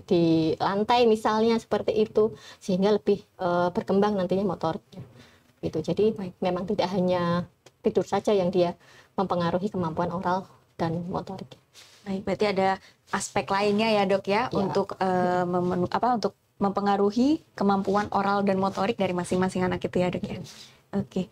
di lantai misalnya seperti itu, sehingga lebih berkembang nantinya motoriknya gitu. Jadi memang tidak hanya tidur saja yang dia mempengaruhi kemampuan oral dan motorik. Baik, berarti ada aspek lainnya ya dok ya, untuk untuk mempengaruhi kemampuan oral dan motorik dari masing-masing anak itu ya dok ya. Oke.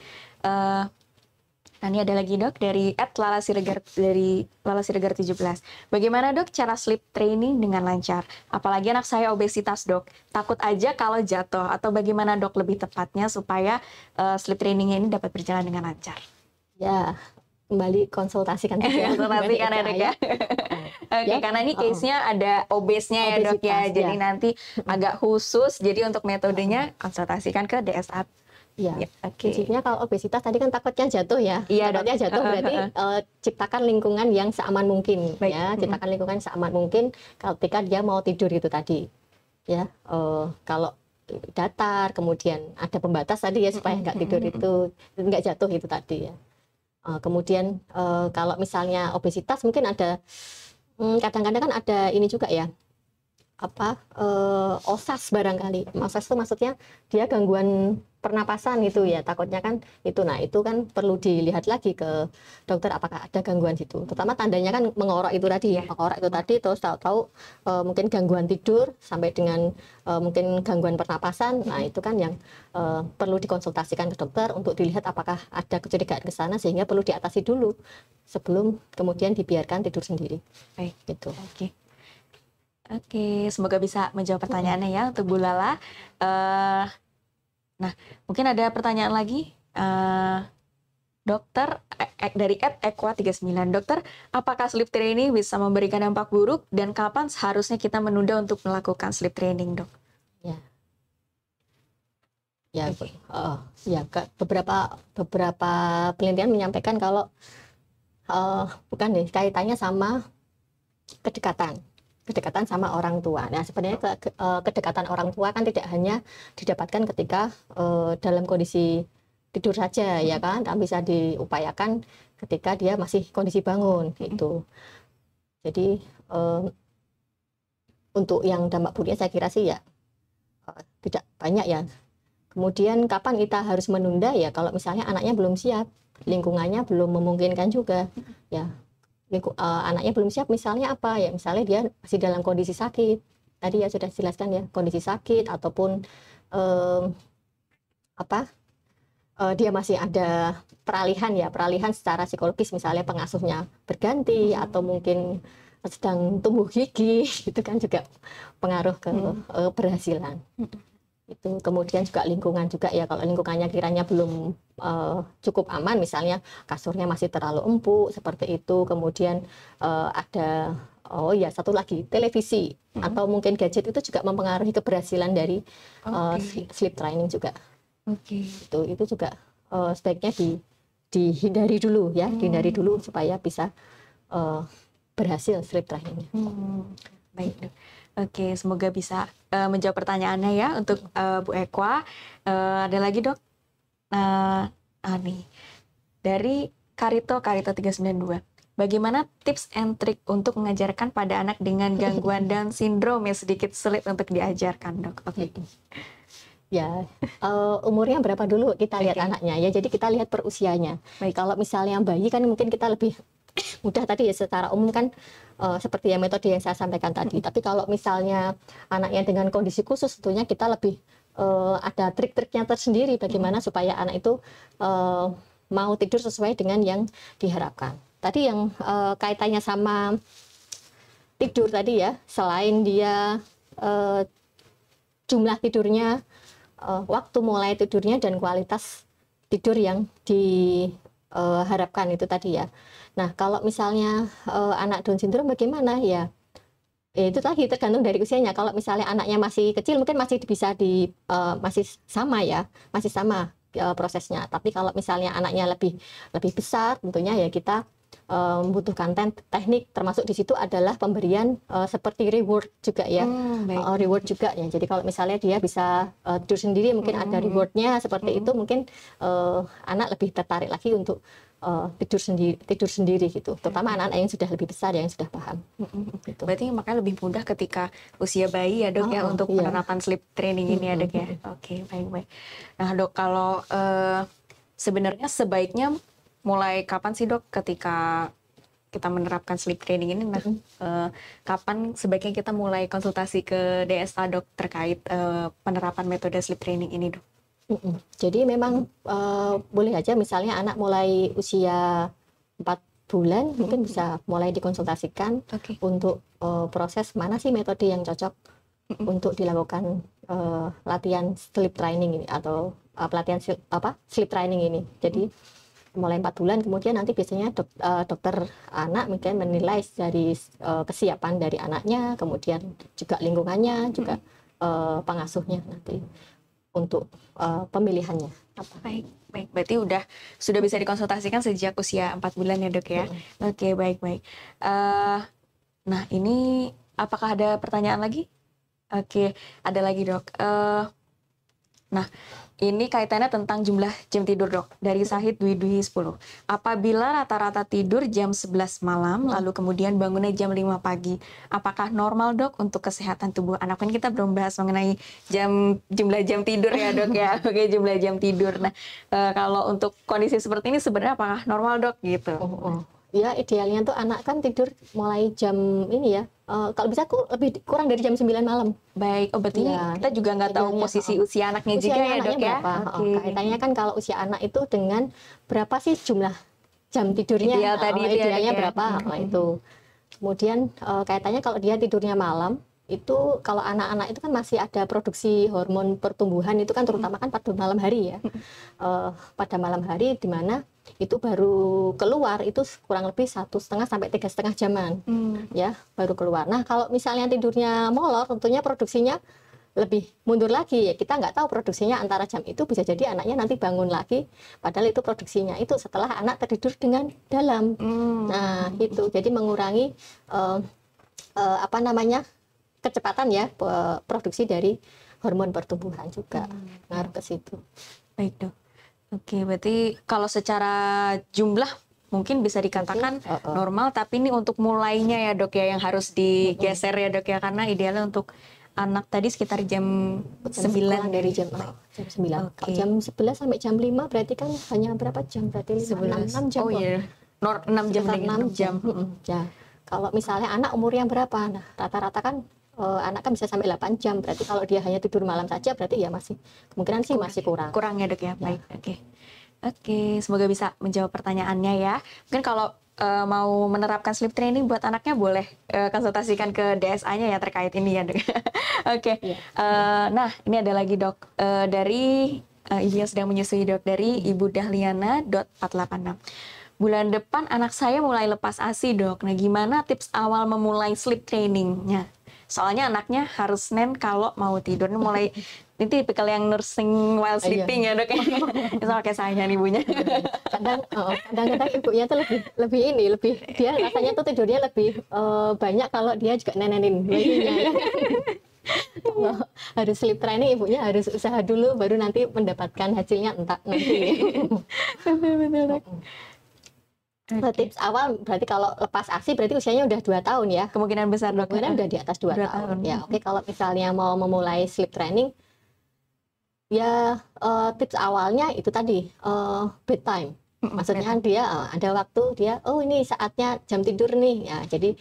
Nah ini ada lagi dok dari @lalasiregar dari Lalasiregar 17. Bagaimana dok cara sleep training dengan lancar? Apalagi anak saya obesitas dok. Takut aja kalau jatuh, atau bagaimana dok lebih tepatnya supaya sleep trainingnya ini dapat berjalan dengan lancar? Ya, kembali konsultasikan saja. Konsultasikan ya dok ya. Oke, karena ini case-nya ada obesnya ya dok ya. Jadi nanti agak khusus. Jadi untuk metodenya konsultasikan ke DSA. Ya, prinsipnya kalau obesitas tadi kan takutnya jatuh ya. Iya, takutnya jatuh berarti ciptakan lingkungan yang seaman mungkin. Baik. Ya, ciptakan lingkungan seaman mungkin ketika dia mau tidur itu tadi. Ya, kalau datar, kemudian ada pembatas tadi ya supaya nggak tidur itu, nggak jatuh itu tadi ya. Kemudian kalau misalnya obesitas mungkin ada kadang-kadang kan ada ini juga ya, OSAS barangkali. OSAS itu maksudnya dia gangguan pernapasan itu ya, takutnya kan itu. Nah itu kan perlu dilihat lagi ke dokter apakah ada gangguan situ, terutama tandanya kan mengorok itu tadi ya, mengorok itu tadi, terus tahu-tahu mungkin gangguan tidur sampai dengan mungkin gangguan pernapasan. Nah itu kan yang perlu dikonsultasikan ke dokter untuk dilihat apakah ada kecurigaan ke sana, sehingga perlu diatasi dulu sebelum kemudian dibiarkan tidur sendiri. Baik, gitu. Oke, semoga bisa menjawab pertanyaannya ya untuk Bu Lala. Nah, mungkin ada pertanyaan lagi, dokter dari @equa39. Dokter, apakah sleep training bisa memberikan dampak buruk dan kapan seharusnya kita menunda untuk melakukan sleep training, Dok? Ya, ya, Oke. beberapa penelitian menyampaikan kalau bukan deh, kaitannya sama kedekatan sama orang tua. Nah, sebenarnya kedekatan orang tua kan tidak hanya didapatkan ketika dalam kondisi tidur saja, ya kan, tapi bisa diupayakan ketika dia masih kondisi bangun gitu. Jadi untuk yang dampak buruknya saya kira sih ya tidak banyak ya. Kemudian kapan kita harus menunda ya, kalau misalnya anaknya belum siap, lingkungannya belum memungkinkan juga ya. Anaknya belum siap, misalnya apa ya, misalnya dia masih dalam kondisi sakit, tadi ya sudah dijelaskan ya, kondisi sakit ataupun dia masih ada peralihan secara psikologis, misalnya pengasuhnya berganti atau mungkin sedang tumbuh gigi itu kan juga pengaruh ke keberhasilan. Itu kemudian juga lingkungan juga ya, kalau lingkungannya kiranya belum cukup aman, misalnya kasurnya masih terlalu empuk seperti itu, kemudian ada satu lagi televisi atau mungkin gadget, itu juga mempengaruhi keberhasilan dari sleep training juga. Itu juga sebaiknya dihindari dulu ya, dihindari dulu supaya bisa berhasil sleep trainingnya. Baik, Dok. Oke, semoga bisa menjawab pertanyaannya ya untuk Bu Equa. Ada lagi, Dok? Nih, dari Karito 392. Bagaimana tips and trick untuk mengajarkan pada anak dengan gangguan Down syndrome yang sedikit sulit untuk diajarkan, Dok? Oke. Ya, umurnya berapa dulu kita lihat anaknya ya. Jadi kita lihat per usianya. Kalau misalnya bayi kan mungkin kita lebih mudah tadi ya, secara umum kan seperti yang metode yang saya sampaikan tadi. Tapi kalau misalnya anaknya dengan kondisi khusus, tentunya kita lebih ada trik-triknya tersendiri bagaimana supaya anak itu mau tidur sesuai dengan yang diharapkan. Tadi yang kaitannya sama tidur tadi ya, selain dia jumlah tidurnya, waktu mulai tidurnya, dan kualitas tidur yang diharapkan itu tadi ya. Nah, kalau misalnya anak Down syndrome bagaimana ya? Itu tadi tergantung dari usianya. Kalau misalnya anaknya masih kecil mungkin masih bisa masih sama ya, masih sama prosesnya. Tapi kalau misalnya anaknya lebih besar, tentunya ya kita membutuhkan teknik, termasuk di situ adalah pemberian seperti reward juga ya, reward juga ya. Jadi kalau misalnya dia bisa tidur sendiri, mungkin ada rewardnya seperti itu, mungkin anak lebih tertarik lagi untuk tidur sendiri gitu, terutama anak-anak yang sudah lebih besar, yang sudah paham. Gitu. Berarti makanya lebih mudah ketika usia bayi ya, Dok, ya, untuk penerapan sleep training ini ya, Dok ya. Oke, baik. Nah, Dok, kalau sebenarnya sebaiknya mulai kapan sih, Dok, ketika kita menerapkan sleep training ini? Nah, kapan sebaiknya kita mulai konsultasi ke DSA, Dok, terkait penerapan metode sleep training ini, Dok? Jadi memang boleh aja misalnya anak mulai usia 4 bulan mungkin bisa mulai dikonsultasikan untuk proses mana sih metode yang cocok untuk dilakukan latihan sleep training ini atau pelatihan sleep training ini. Jadi mulai 4 bulan, kemudian nanti biasanya dokter anak mungkin menilai dari kesiapan dari anaknya, kemudian juga lingkungannya, juga pengasuhnya nanti untuk pemilihannya. Baik. Berarti sudah bisa dikonsultasikan sejak usia 4 bulan ya, Dok ya. Oke, baik. Nah, ini apakah ada pertanyaan lagi? Oke, ada lagi, Dok. Nah, ini kaitannya tentang jumlah jam tidur, Dok. Dari Sahid Dwi 10. Apabila rata-rata tidur jam 11 malam, lalu kemudian bangunnya jam 5 pagi, apakah normal, Dok, untuk kesehatan tubuh anak? Kan kita belum bahas mengenai jumlah jam tidur ya, Dok ya. Oke, jumlah jam tidur. Nah, kalau untuk kondisi seperti ini sebenarnya apakah normal, Dok, gitu? Ya, idealnya tuh anak kan tidur mulai jam ini ya, kalau bisa lebih kurang dari jam 9 malam. Baik, berarti ya, kita juga nggak tahu posisi usia anaknya juga ya, Dok ya? Kaitannya kan kalau usia anak itu dengan berapa sih jumlah jam tidurnya, idealnya berapa, itu. Kemudian kaitannya kalau dia tidurnya malam, itu kalau anak-anak itu kan masih ada produksi hormon pertumbuhan itu kan terutama kan pada malam hari ya. Pada malam hari di mana itu baru keluar itu kurang lebih 1,5 sampai 3,5 jaman ya baru keluar. Nah kalau misalnya tidurnya molor tentunya produksinya lebih mundur lagi ya, kita nggak tahu produksinya antara jam itu bisa jadi anaknya nanti bangun lagi padahal itu produksinya itu setelah anak tertidur dengan dalam. Nah itu jadi mengurangi apa namanya kecepatan ya produksi dari hormon pertumbuhan juga ngaruh ke situ. Baik dok. Oke, berarti kalau secara jumlah mungkin bisa dikatakan normal, tapi ini untuk mulainya ya dok ya yang harus digeser ya dok ya, karena idealnya untuk anak tadi sekitar jam 9 dari jam 9. Oke. Jam 11 sampai jam 5 berarti kan hanya berapa jam? Berarti 6 jam. Oh iya. 6 jam dengan 6 jam. Ya. Kalau misalnya anak umur yang berapa? Nah, rata-rata kan anak kan bisa sampai 8 jam. Berarti kalau dia hanya tidur malam saja berarti ya masih kemungkinan sih masih kurang. Kurang ya dok ya. Baik. Oke, semoga bisa menjawab pertanyaannya ya. Mungkin kalau mau menerapkan sleep training buat anaknya boleh konsultasikan ke DSA-nya ya terkait ini ya dok. Oke. Nah ini ada lagi dok dari ibu yang sedang menyusui dok, dari Ibu Dahliana .486. Bulan depan anak saya mulai lepas ASI dok. Nah gimana tips awal memulai sleep trainingnya? Soalnya anaknya harus nen kalau mau tidur. Mulai ini tipikal yang nursing while sleeping ya dok ya. Sama kayak saya nih ibunya. Kadang-kadang ibunya tuh lebih dia rasanya tuh tidurnya lebih banyak kalau dia juga nenenin bayinya. Harus sleep training ibunya harus usaha dulu baru nanti mendapatkan hasilnya entah nanti. Betul dok. Tips awal berarti kalau lepas ASI berarti usianya udah 2 tahun ya. Kemungkinan besar dok. Kemungkinan udah di atas 2 tahun. Ya oke, kalau misalnya mau memulai sleep training ya tips awalnya itu tadi bedtime. Maksudnya dia ada waktu dia ini saatnya jam tidur nih ya, jadi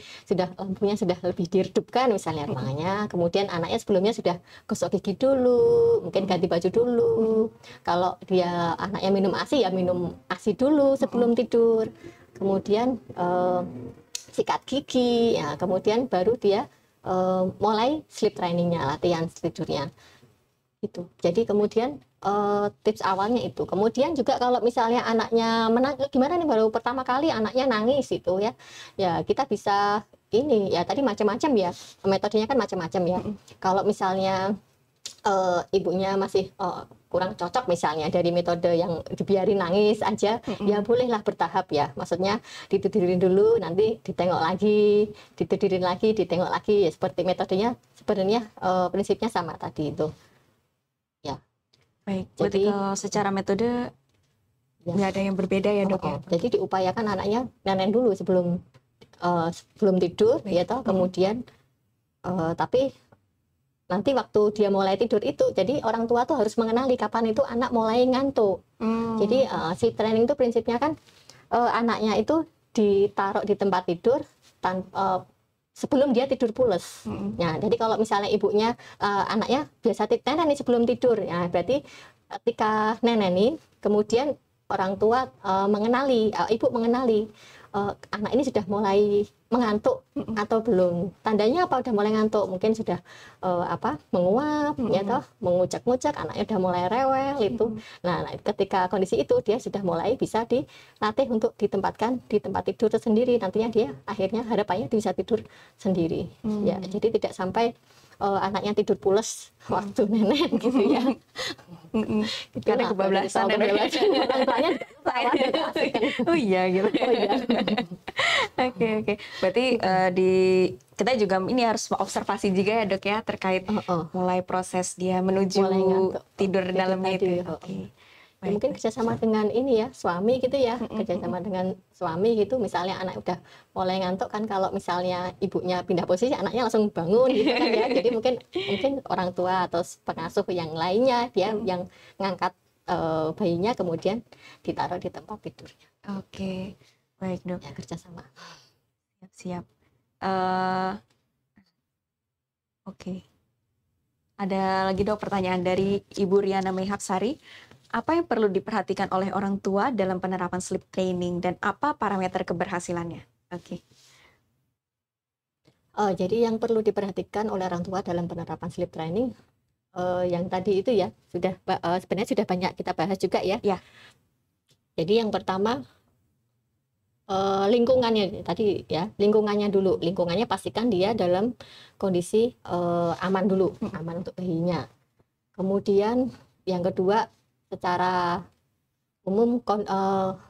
lampunya sudah lebih diredupkan misalnya ruangannya, kemudian anaknya sebelumnya sudah gosok gigi dulu, mungkin ganti baju dulu. Kalau dia anaknya minum ASI ya minum ASI dulu sebelum tidur, kemudian sikat gigi ya, kemudian baru dia mulai sleep trainingnya, latihan tidurnya itu. Jadi kemudian tips awalnya itu. Kemudian juga kalau misalnya anaknya gimana nih baru pertama kali anaknya nangis itu ya, ya kita bisa ini ya tadi macam-macam ya, metodenya kan macam-macam ya. Kalau misalnya ibunya masih kurang cocok misalnya dari metode yang dibiarin nangis aja, ya bolehlah bertahap ya. Maksudnya ditidurin dulu, nanti ditengok lagi, ditidurin lagi, ditengok lagi. Ya, seperti metodenya sebenarnya prinsipnya sama tadi itu. Baik, jadi kalau secara metode nggak ada yang berbeda ya dok ya? Jadi diupayakan anaknya nenen dulu sebelum tidur ya toh, kemudian tapi nanti waktu dia mulai tidur itu jadi orang tua tuh harus mengenali kapan itu anak mulai ngantuk. Jadi sleep training itu prinsipnya kan anaknya itu ditaruh di tempat tidur sebelum dia tidur pules. Nah, jadi kalau misalnya ibunya anaknya biasa nenenin sebelum tidur, ya berarti ketika nenenin, kemudian orang tua mengenali, ibu mengenali anak ini sudah mulai mengantuk atau belum. Tandanya apa? Udah mulai ngantuk, mungkin sudah menguap, ya toh, mengucak-ngucak, anaknya udah mulai rewel itu. Nah, ketika kondisi itu dia sudah mulai bisa dilatih untuk ditempatkan di tempat tidur tersendiri. Nantinya dia akhirnya harapannya bisa tidur sendiri. Ya, jadi tidak sampai anaknya tidur pules waktu nenek gitu ya. Karena kebablasan dan orang tuanya oh iya gitu. Oke. Berarti kita juga ini harus observasi juga ya dok ya terkait mulai proses dia menuju tidur dalamnya itu. Ya, mungkin kerjasama dengan ini ya suami gitu ya, kerjasama dengan suami gitu. Misalnya anak udah mulai ngantuk kan, kalau misalnya ibunya pindah posisi anaknya langsung bangun gitu kan ya. Jadi mungkin orang tua atau pengasuh yang lainnya dia yang ngangkat bayinya kemudian ditaruh di tempat tidurnya. Oke, baik dok. Ya, kerjasama. Siap. Oke. Ada lagi dok pertanyaan dari Ibu Riana Mehapsari. Apa yang perlu diperhatikan oleh orang tua dalam penerapan sleep training dan apa parameter keberhasilannya? Oke. Jadi yang perlu diperhatikan oleh orang tua dalam penerapan sleep training, yang tadi itu ya sebenarnya sudah banyak kita bahas juga ya. Ya. Jadi yang pertama, lingkungannya tadi ya, lingkungannya dulu. Lingkungannya pastikan dia dalam kondisi aman dulu, aman untuk bayinya. Kemudian yang kedua, secara umum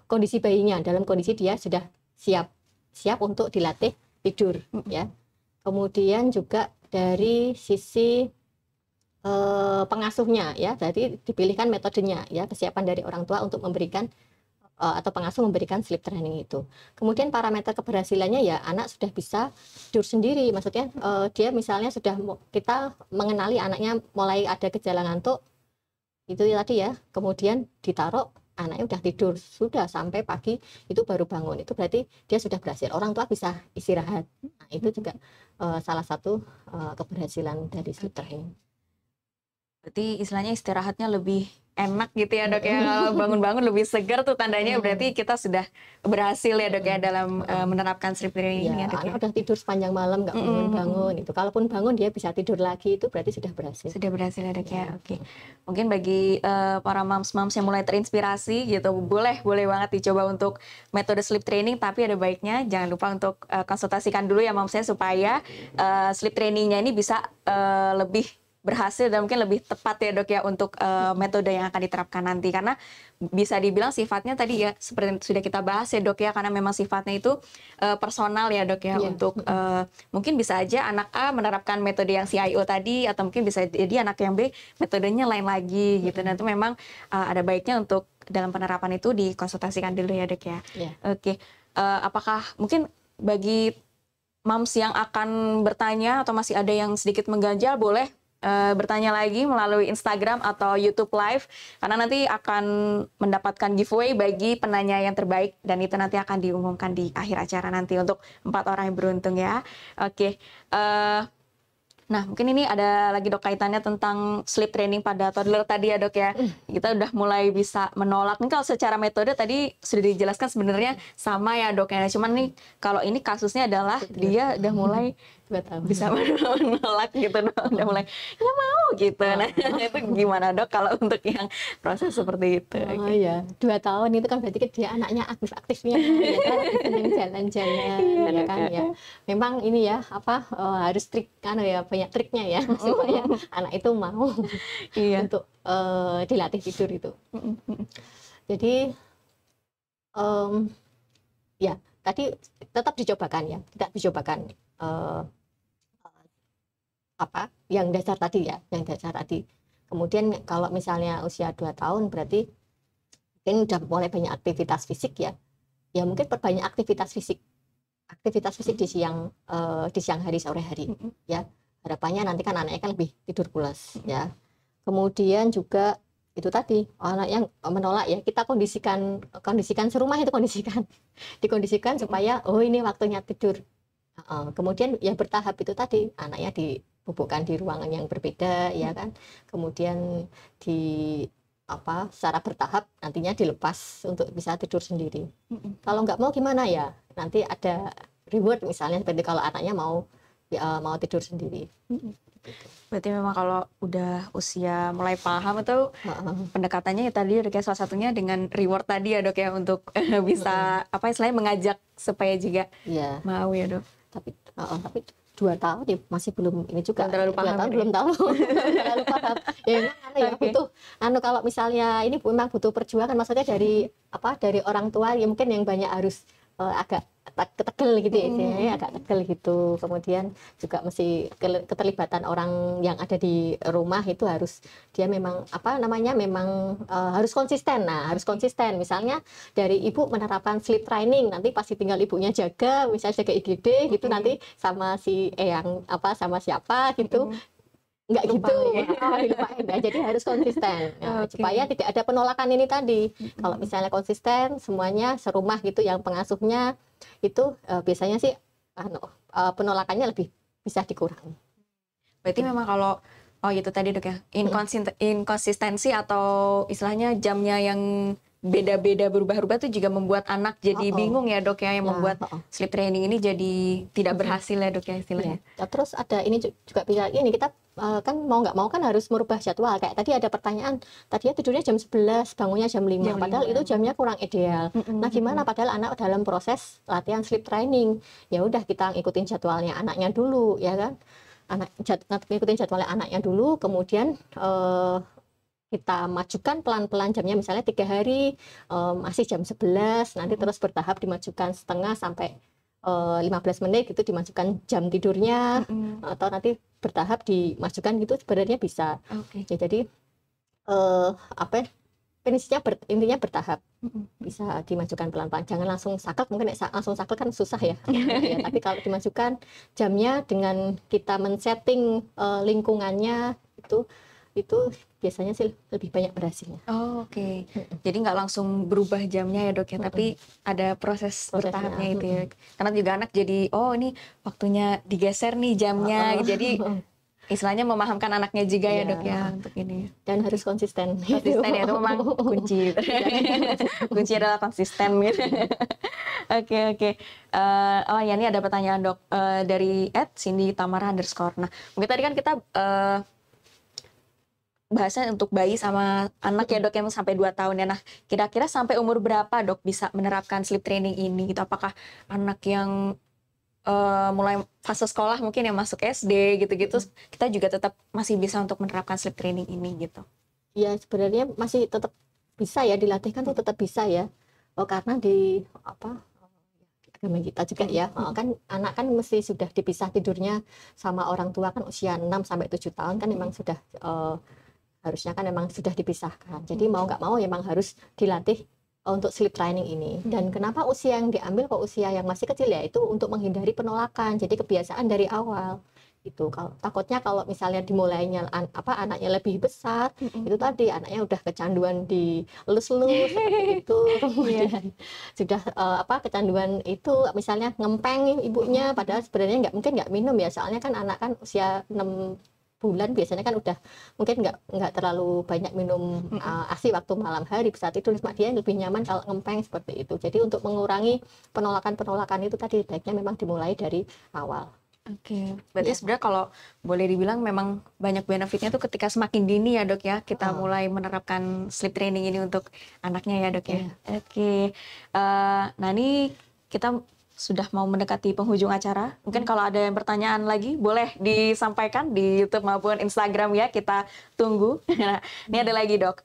kondisi bayinya dalam kondisi dia sudah siap untuk dilatih tidur ya. Kemudian juga dari sisi pengasuhnya ya, berarti dipilihkan metodenya ya, kesiapan dari orang tua untuk memberikan atau pengasuh memberikan sleep training itu. Kemudian parameter keberhasilannya ya, anak sudah bisa tidur sendiri, maksudnya dia misalnya sudah kita mengenali anaknya mulai ada gejala ngantuk itu tadi ya, kemudian ditaruh anaknya udah tidur sudah sampai pagi itu baru bangun, itu berarti dia sudah berhasil, orang tua bisa istirahat. Nah, itu juga salah satu keberhasilan dari sleep training. Berarti istilahnya istirahatnya lebih enak gitu ya dok ya, kalau bangun-bangun lebih segar tuh tandanya berarti kita sudah berhasil ya dok ya dalam menerapkan sleep training ini ya dok ya. Udah tidur sepanjang malam nggak bangun-bangun itu, kalaupun bangun dia bisa tidur lagi, itu berarti sudah berhasil. Sudah berhasil ya dok ya. Oke. Mungkin bagi para moms-moms yang mulai terinspirasi gitu, boleh banget dicoba untuk metode sleep training, tapi ada baiknya jangan lupa untuk konsultasikan dulu ya moms saya, supaya sleep trainingnya ini bisa lebih berhasil dan mungkin lebih tepat ya dok ya untuk metode yang akan diterapkan nanti, karena bisa dibilang sifatnya tadi ya seperti yang sudah kita bahas ya dok ya, karena memang sifatnya itu personal ya dok ya. Untuk mungkin bisa aja anak A menerapkan metode yang CIO tadi, atau mungkin bisa jadi anak yang B metodenya lain lagi gitu, dan itu memang ada baiknya untuk dalam penerapan itu dikonsultasikan dulu ya dok ya. Oke. Apakah mungkin bagi moms yang akan bertanya atau masih ada yang sedikit mengganjal, boleh bertanya lagi melalui Instagram atau YouTube Live, karena nanti akan mendapatkan giveaway bagi penanya yang terbaik, dan itu nanti akan diumumkan di akhir acara nanti untuk 4 orang yang beruntung ya. Oke. Nah, mungkin ini ada lagi dok kaitannya tentang sleep training pada toddler tadi ya dok ya. Kita udah mulai bisa menolak. Ini kalau secara metode tadi sudah dijelaskan sebenarnya sama ya dok ya. Cuman nih kalau ini kasusnya adalah dia udah mulai bisa menolak gitu dok. Udah mulai nggak mau gitu. Nah itu gimana dok kalau untuk yang proses seperti itu? Oh iya, 2 tahun itu kan berarti dia anaknya aktif-aktifnya ya kan, senang jalan-jalan ya kan ya. Memang ini ya harus trik kan ya, banyak triknya ya supaya anak itu mau untuk dilatih tidur itu. Jadi ya tadi tetap dicobakan ya, tidak dicobakan yang dasar tadi ya, yang dasar tadi. Kemudian kalau misalnya usia 2 tahun berarti mungkin udah mulai banyak aktivitas fisik ya. Ya mungkin perbanyak aktivitas fisik di siang hari, sore hari ya. Harapannya nanti kan anaknya kan lebih tidur pulas ya. Kemudian juga itu tadi, anak yang menolak ya, kita kondisikan serumah itu dikondisikan supaya ini waktunya tidur. Kemudian ya bertahap itu tadi, anaknya dibubukkan di ruangan yang berbeda ya kan, kemudian secara bertahap nantinya dilepas untuk bisa tidur sendiri. Kalau nggak mau gimana ya, nanti ada reward misalnya, seperti kalau anaknya mau tidur sendiri. Berarti memang kalau udah usia mulai paham itu pendekatannya ya tadi dok ya, salah satunya dengan reward tadi ya dok ya, untuk bisa istilahnya mengajak supaya juga mau ya dok. Tapi 2 tahun ya masih belum ini juga, belum terlalu paham, 2 tahun belum tahu terlalu paham ya. Memang butuh kalau misalnya ini memang butuh perjuangan, maksudnya dari orang tua ya, mungkin yang banyak harus agak ketegel gitu ya, agak tegel gitu. Kemudian juga mesti keterlibatan orang yang ada di rumah itu harus dia memang harus konsisten. Nah, harus konsisten. Misalnya dari ibu menerapkan sleep training, nanti pasti tinggal ibunya jaga, misalnya jaga IGD gitu, nanti sama si eyang sama siapa gitu. Nggak gitu, dilupain. Nah, jadi harus konsisten supaya tidak ada penolakan ini tadi. Kalau misalnya konsisten semuanya serumah gitu, yang pengasuhnya itu biasanya sih penolakannya lebih bisa dikurangi. Berarti memang kalau itu tadi dok ya, inkonsistensi atau istilahnya jamnya yang beda-beda berubah-ubah tuh juga membuat anak jadi bingung ya dok ya, yang Ya, membuat sleep training ini jadi tidak berhasil ya dok ya istilahnya. Ya. Terus ada ini juga bisa ini kita kan mau nggak mau kan harus merubah jadwal. Kayak tadi ada pertanyaan, tadinya tidurnya jam 11, bangunnya jam 5, padahal itu jamnya kurang ideal. Nah, gimana padahal anak dalam proses latihan sleep training. Ya udah kita ngikutin jadwalnya anaknya dulu ya kan. Ngikutin jadwalnya anaknya dulu, kemudian kita majukan pelan-pelan jamnya, misalnya 3 hari masih jam 11, nanti terus bertahap dimajukan setengah sampai 15 menit gitu, dimajukan jam tidurnya, atau nanti bertahap dimajukan gitu, sebenarnya bisa. Ya, jadi intinya bertahap, bisa dimajukan pelan-pelan, jangan langsung saklek. Mungkin langsung saklek kan susah ya, ya, tapi kalau dimajukan jamnya dengan kita men-setting lingkungannya itu biasanya sih lebih banyak berhasilnya. Jadi nggak langsung berubah jamnya ya dok ya, tapi ada proses bertahapnya itu ya. Karena juga anak jadi, oh ini waktunya digeser nih jamnya, jadi istilahnya memahamkan anaknya juga ya dok ya untuk ini. Dan harus konsisten. Konsisten ya, itu memang kunci. Kunci adalah konsisten gitu. Oke. Oh ya, ini ada pertanyaan dok dari @cindy_tamara_. Nah, mungkin tadi kan kita bahasanya untuk bayi sama anak ya dok, yang sampai 2 tahun ya. Nah, kira-kira sampai umur berapa dok bisa menerapkan sleep training ini gitu? Apakah anak yang mulai fase sekolah mungkin yang masuk SD gitu-gitu, kita juga tetap masih bisa untuk menerapkan sleep training ini gitu? Ya, sebenarnya masih tetap bisa ya, dilatihkan tuh tetap bisa ya. Karena di agama kita juga ya, kan anak kan mesti sudah dipisah tidurnya sama orang tua kan usia 6 sampai 7 tahun kan memang sudah harusnya kan memang sudah dipisahkan. Jadi mau nggak mau memang harus dilatih untuk sleep training ini. Dan kenapa usia yang diambil kok usia yang masih kecil ya, itu untuk menghindari penolakan. Jadi kebiasaan dari awal. Itu takutnya kalau misalnya dimulainya anaknya lebih besar, itu tadi anaknya udah kecanduan di elus-elus seperti itu. Kemudian sudah kecanduan itu misalnya ngempeng ibunya, padahal sebenarnya nggak minum ya. Soalnya kan anak kan usia 6 bulan biasanya kan udah mungkin nggak terlalu banyak minum ASI waktu malam hari, bisa tidur, cuma dia lebih nyaman kalau ngempeng seperti itu. Jadi untuk mengurangi penolakan itu tadi baiknya memang dimulai dari awal. Berarti sebenarnya kalau boleh dibilang memang banyak benefitnya tuh ketika semakin dini ya dok ya, kita mulai menerapkan sleep training ini untuk anaknya ya dok ya. Nah ini kita sudah mau mendekati penghujung acara. Mungkin kalau ada yang pertanyaan lagi, boleh disampaikan di YouTube maupun Instagram ya, kita tunggu. Nah, ini ada lagi dok.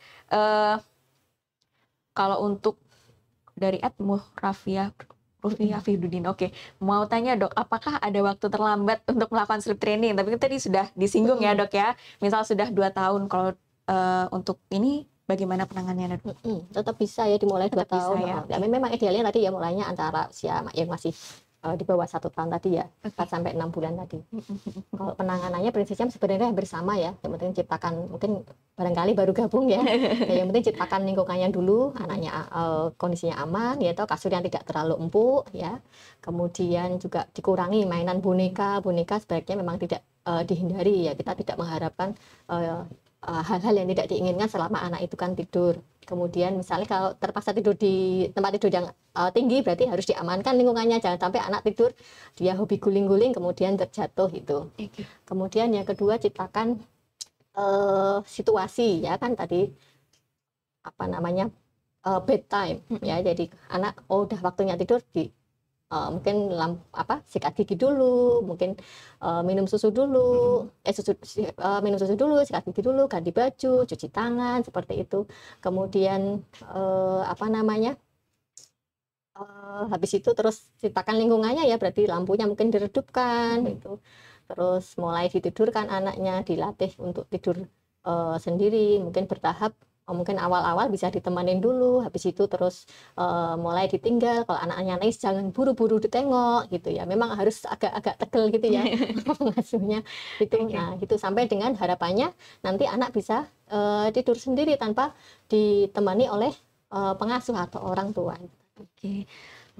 Kalau untuk dari @Rafia Fiduddin, mau tanya dok, apakah ada waktu terlambat untuk melakukan sleep training? Tapi tadi sudah disinggung ya dok ya, misal sudah 2 tahun, kalau untuk ini bagaimana penanganannya? Tetap bisa ya dimulai 2 tahun. Ya, memang idealnya tadi ya mulainya antara usia yang masih di bawah 1 tahun tadi ya, 4 sampai 6 bulan tadi. Kalau penanganannya prinsipnya sebenarnya hampir sama ya. Yang penting ciptakan, mungkin barangkali baru gabung ya. Yang penting ciptakan lingkungannya dulu, anaknya kondisinya aman ya, atau kasur yang tidak terlalu empuk ya. Kemudian juga dikurangi mainan boneka sebaiknya memang tidak dihindari ya. Kita tidak mengharapkan hal-hal yang tidak diinginkan selama anak itu kan tidur. Kemudian misalnya kalau terpaksa tidur di tempat tidur yang tinggi, berarti harus diamankan lingkungannya, jangan sampai anak tidur dia hobi guling-guling kemudian terjatuh itu. Kemudian yang kedua, ciptakan situasi ya, kan tadi bedtime ya, jadi anak udah waktunya tidur, mungkin sikat gigi dulu, mungkin minum susu dulu, minum susu dulu, sikat gigi dulu, ganti baju, cuci tangan seperti itu. Kemudian habis itu terus ciptakan lingkungannya ya, berarti lampunya mungkin diredupkan itu. Terus mulai ditidurkan anaknya, dilatih untuk tidur sendiri, mungkin bertahap. Mungkin awal-awal bisa ditemanin dulu, habis itu terus mulai ditinggal. Kalau anaknya nangis jangan buru-buru ditengok gitu ya, memang harus agak-agak tegel gitu ya pengasuhnya itu. Nah itu sampai dengan harapannya nanti anak bisa tidur sendiri tanpa ditemani oleh pengasuh atau orang tua.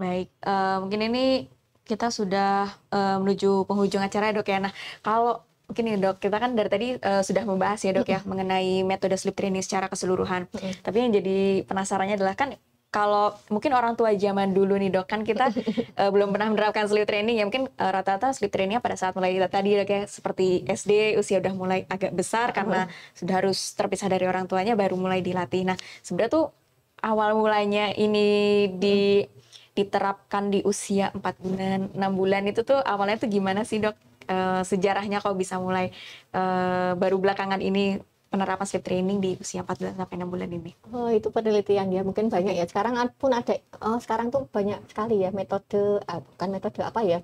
Baik, mungkin ini kita sudah menuju penghujung acara ya dok ya. Nah kalau Mungkin nih dok, kita kan dari tadi sudah membahas ya dok ya mengenai metode sleep training secara keseluruhan. Tapi yang jadi penasarannya adalah kan kalau mungkin orang tua zaman dulu nih dok, kan kita belum pernah menerapkan sleep training ya, mungkin rata-rata sleep trainingnya pada saat mulai tadi dok ya, seperti SD usia udah mulai agak besar karena sudah harus terpisah dari orang tuanya baru mulai dilatih. Nah sebenarnya tuh awal mulanya ini diterapkan di usia 4 bulan, 6 bulan itu tuh awalnya tuh gimana sih dok? Sejarahnya kok bisa mulai baru belakangan ini penerapan sleep training di usia 4 bulan sampai 6 bulan ini? Oh, itu penelitian ya, mungkin banyak ya. Sekarang pun ada, sekarang tuh banyak sekali ya metode, bukan metode apa ya,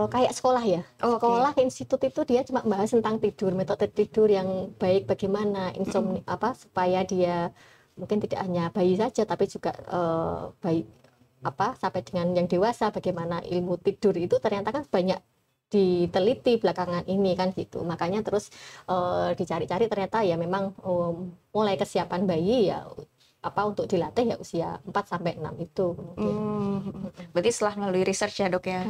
kayak sekolah ya. Sekolah institut itu dia cuma bahas tentang tidur, metode tidur yang baik bagaimana, insomnia apa supaya dia mungkin tidak hanya bayi saja tapi juga bayi apa sampai dengan yang dewasa, bagaimana ilmu tidur itu ternyata kan banyak diteliti belakangan ini kan gitu. Makanya terus dicari-cari ternyata ya memang mulai kesiapan bayi ya apa untuk dilatih ya usia 4 sampai 6 itu kemudian. Berarti setelah melalui research ya dok ya,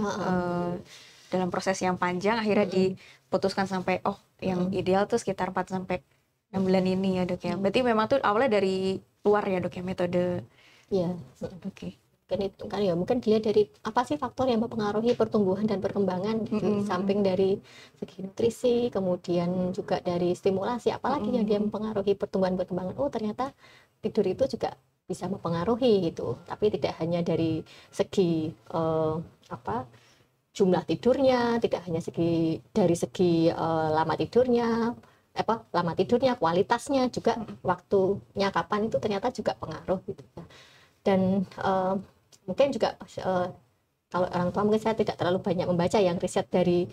dalam proses yang panjang akhirnya diputuskan sampai yang ideal tuh sekitar 4 sampai 6 bulan ini ya dok ya. Berarti memang tuh awalnya dari luar ya dok ya metode. Iya. Oke. Kan itu kan ya mungkin dilihat dari apa sih faktor yang mempengaruhi pertumbuhan dan perkembangan di samping dari segi nutrisi, kemudian juga dari stimulasi, apalagi yang dia mempengaruhi pertumbuhan perkembangan. Oh ternyata tidur itu juga bisa mempengaruhi gitu, tapi tidak hanya dari segi apa jumlah tidurnya, tidak hanya dari segi lama tidurnya, kualitasnya juga, waktunya kapan itu ternyata juga pengaruh gitu ya. Dan mungkin juga kalau orang tua mungkin saya tidak terlalu banyak membaca yang riset dari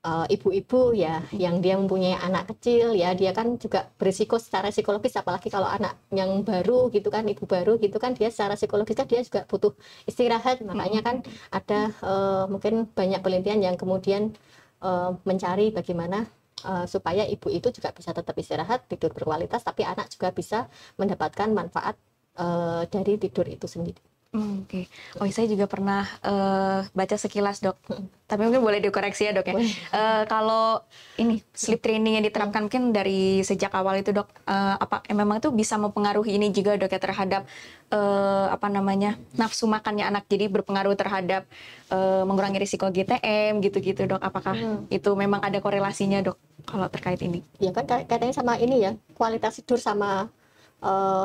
ibu-ibu ya yang dia mempunyai anak kecil ya, dia kan juga berisiko secara psikologis, apalagi kalau anak yang baru gitu kan, ibu baru gitu kan, dia secara psikologis kan dia juga butuh istirahat. Makanya kan ada mungkin banyak penelitian yang kemudian mencari bagaimana supaya ibu itu juga bisa tetap istirahat, tidur berkualitas, tapi anak juga bisa mendapatkan manfaat dari tidur itu sendiri. Oke. Oh, saya juga pernah baca sekilas dok. Tapi mungkin boleh dikoreksi ya dok ya. Kalau ini sleep training yang diterapkan mungkin dari sejak awal itu dok, apa memang itu bisa mempengaruhi ini juga dok ya terhadap apa namanya nafsu makannya anak. Jadi berpengaruh terhadap mengurangi risiko GTM gitu-gitu dok. Apakah itu memang ada korelasinya dok kalau terkait ini? Ya kan katanya sama ini ya, kualitas tidur sama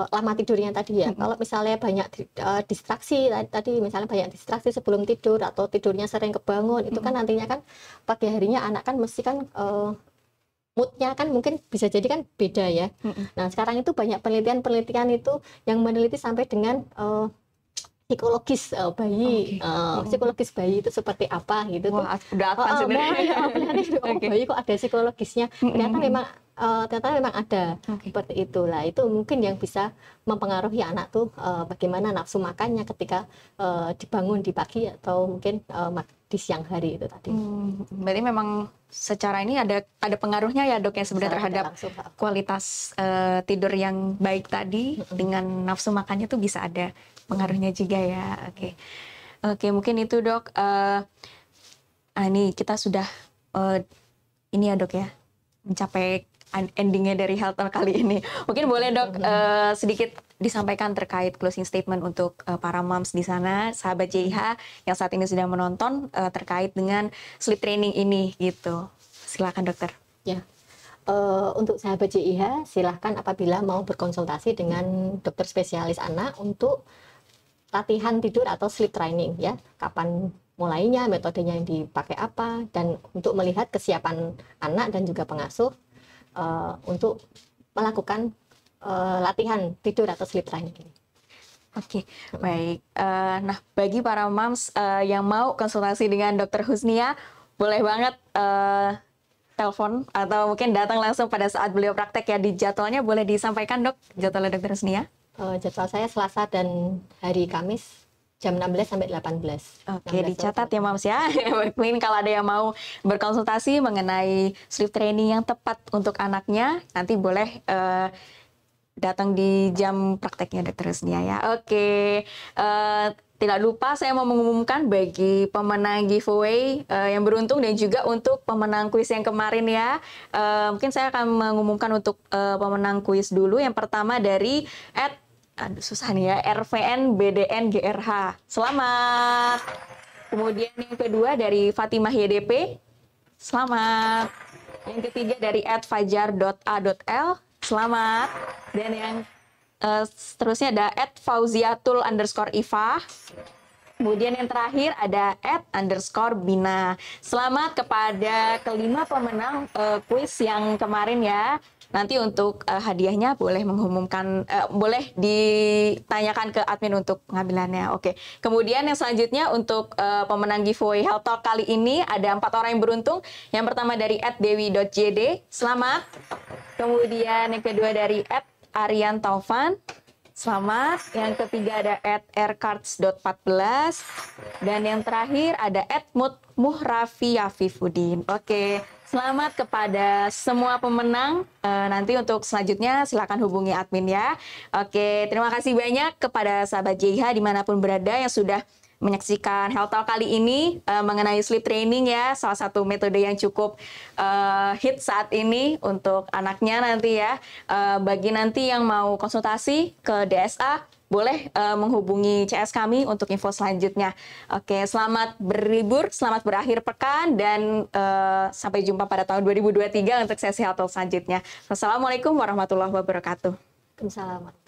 lama tidurnya tadi ya. Kalau misalnya banyak distraksi tadi, misalnya banyak distraksi sebelum tidur atau tidurnya sering kebangun, itu kan nantinya kan pagi harinya anak kan mesti kan moodnya kan mungkin bisa jadi kan beda ya. Nah sekarang itu banyak penelitian itu yang meneliti sampai dengan psikologis bayi, psikologis bayi itu seperti apa gitu. Wah, udah advance sebenarnya. Bayi kok ada psikologisnya, ternyata memang ada seperti itulah. Itu mungkin yang bisa mempengaruhi anak tuh bagaimana nafsu makannya ketika dibangun di pagi atau mungkin di siang hari itu tadi. Berarti memang secara ini ada pengaruhnya ya dok ya sebenarnya terhadap kualitas tidur yang baik tadi dengan nafsu makannya tuh bisa ada pengaruhnya juga ya. Oke, mungkin itu dok. Ini kita sudah ini ya dok ya mencapai endingnya dari Health Talk kali ini. Mungkin boleh dok sedikit disampaikan terkait closing statement untuk para moms di sana, sahabat JIH yang saat ini sedang menonton terkait dengan sleep training ini gitu. Silakan dokter. Ya. Untuk sahabat JIH silahkan apabila mau berkonsultasi dengan dokter spesialis anak untuk latihan tidur atau sleep training ya, kapan mulainya, metodenya yang dipakai apa, dan untuk melihat kesiapan anak dan juga pengasuh untuk melakukan latihan tidur atau sleep training ini. Oke, baik. Nah, bagi para moms yang mau konsultasi dengan Dr. Husnia, boleh banget telepon atau mungkin datang langsung pada saat beliau praktek ya. Di jadwalnya boleh disampaikan dok, jadwalnya Dr. Husnia? Jadwal saya Selasa dan hari Kamis jam 16 sampai 18. Oke, dicatat ya moms ya. Mungkin kalau ada yang mau berkonsultasi mengenai sleep training yang tepat untuk anaknya, nanti boleh datang di jam prakteknya Dokter Husnia ya. Oke. Tidak lupa saya mau mengumumkan bagi pemenang giveaway yang beruntung dan juga untuk pemenang kuis yang kemarin ya. Mungkin saya akan mengumumkan untuk pemenang kuis dulu. Yang pertama dari susah nih ya, RVN BDN GRH. Selamat. Kemudian yang kedua dari Fatimah YDP. Selamat. Yang ketiga dari @fajar.a.l. Selamat. Dan yang seterusnya ada @fauziatul_ifa. Kemudian yang terakhir ada @_bina. Selamat kepada kelima pemenang kuis yang kemarin ya. Nanti untuk hadiahnya boleh boleh ditanyakan ke admin untuk pengambilannya. Oke. Kemudian yang selanjutnya untuk pemenang giveaway Health Talk kali ini ada 4 orang yang beruntung. Yang pertama dari @dewi.jd. Selamat. Kemudian yang kedua dari Aryan Taufan. Selamat. Yang ketiga ada @rcards.14 dan yang terakhir ada @muhrafi Afifuddin. Oke, selamat kepada semua pemenang. Nanti untuk selanjutnya silakan hubungi admin ya. Oke, terima kasih banyak kepada sahabat JIH dimanapun berada yang sudah menyaksikan Health Talk kali ini mengenai sleep training ya, salah satu metode yang cukup hit saat ini untuk anaknya nanti ya. Bagi nanti yang mau konsultasi ke DSA, boleh menghubungi CS kami untuk info selanjutnya. Oke, selamat berlibur, selamat berakhir pekan, dan sampai jumpa pada tahun 2023 untuk sesi Health Talk selanjutnya. Wassalamualaikum warahmatullahi wabarakatuh. Waalaikumsalam.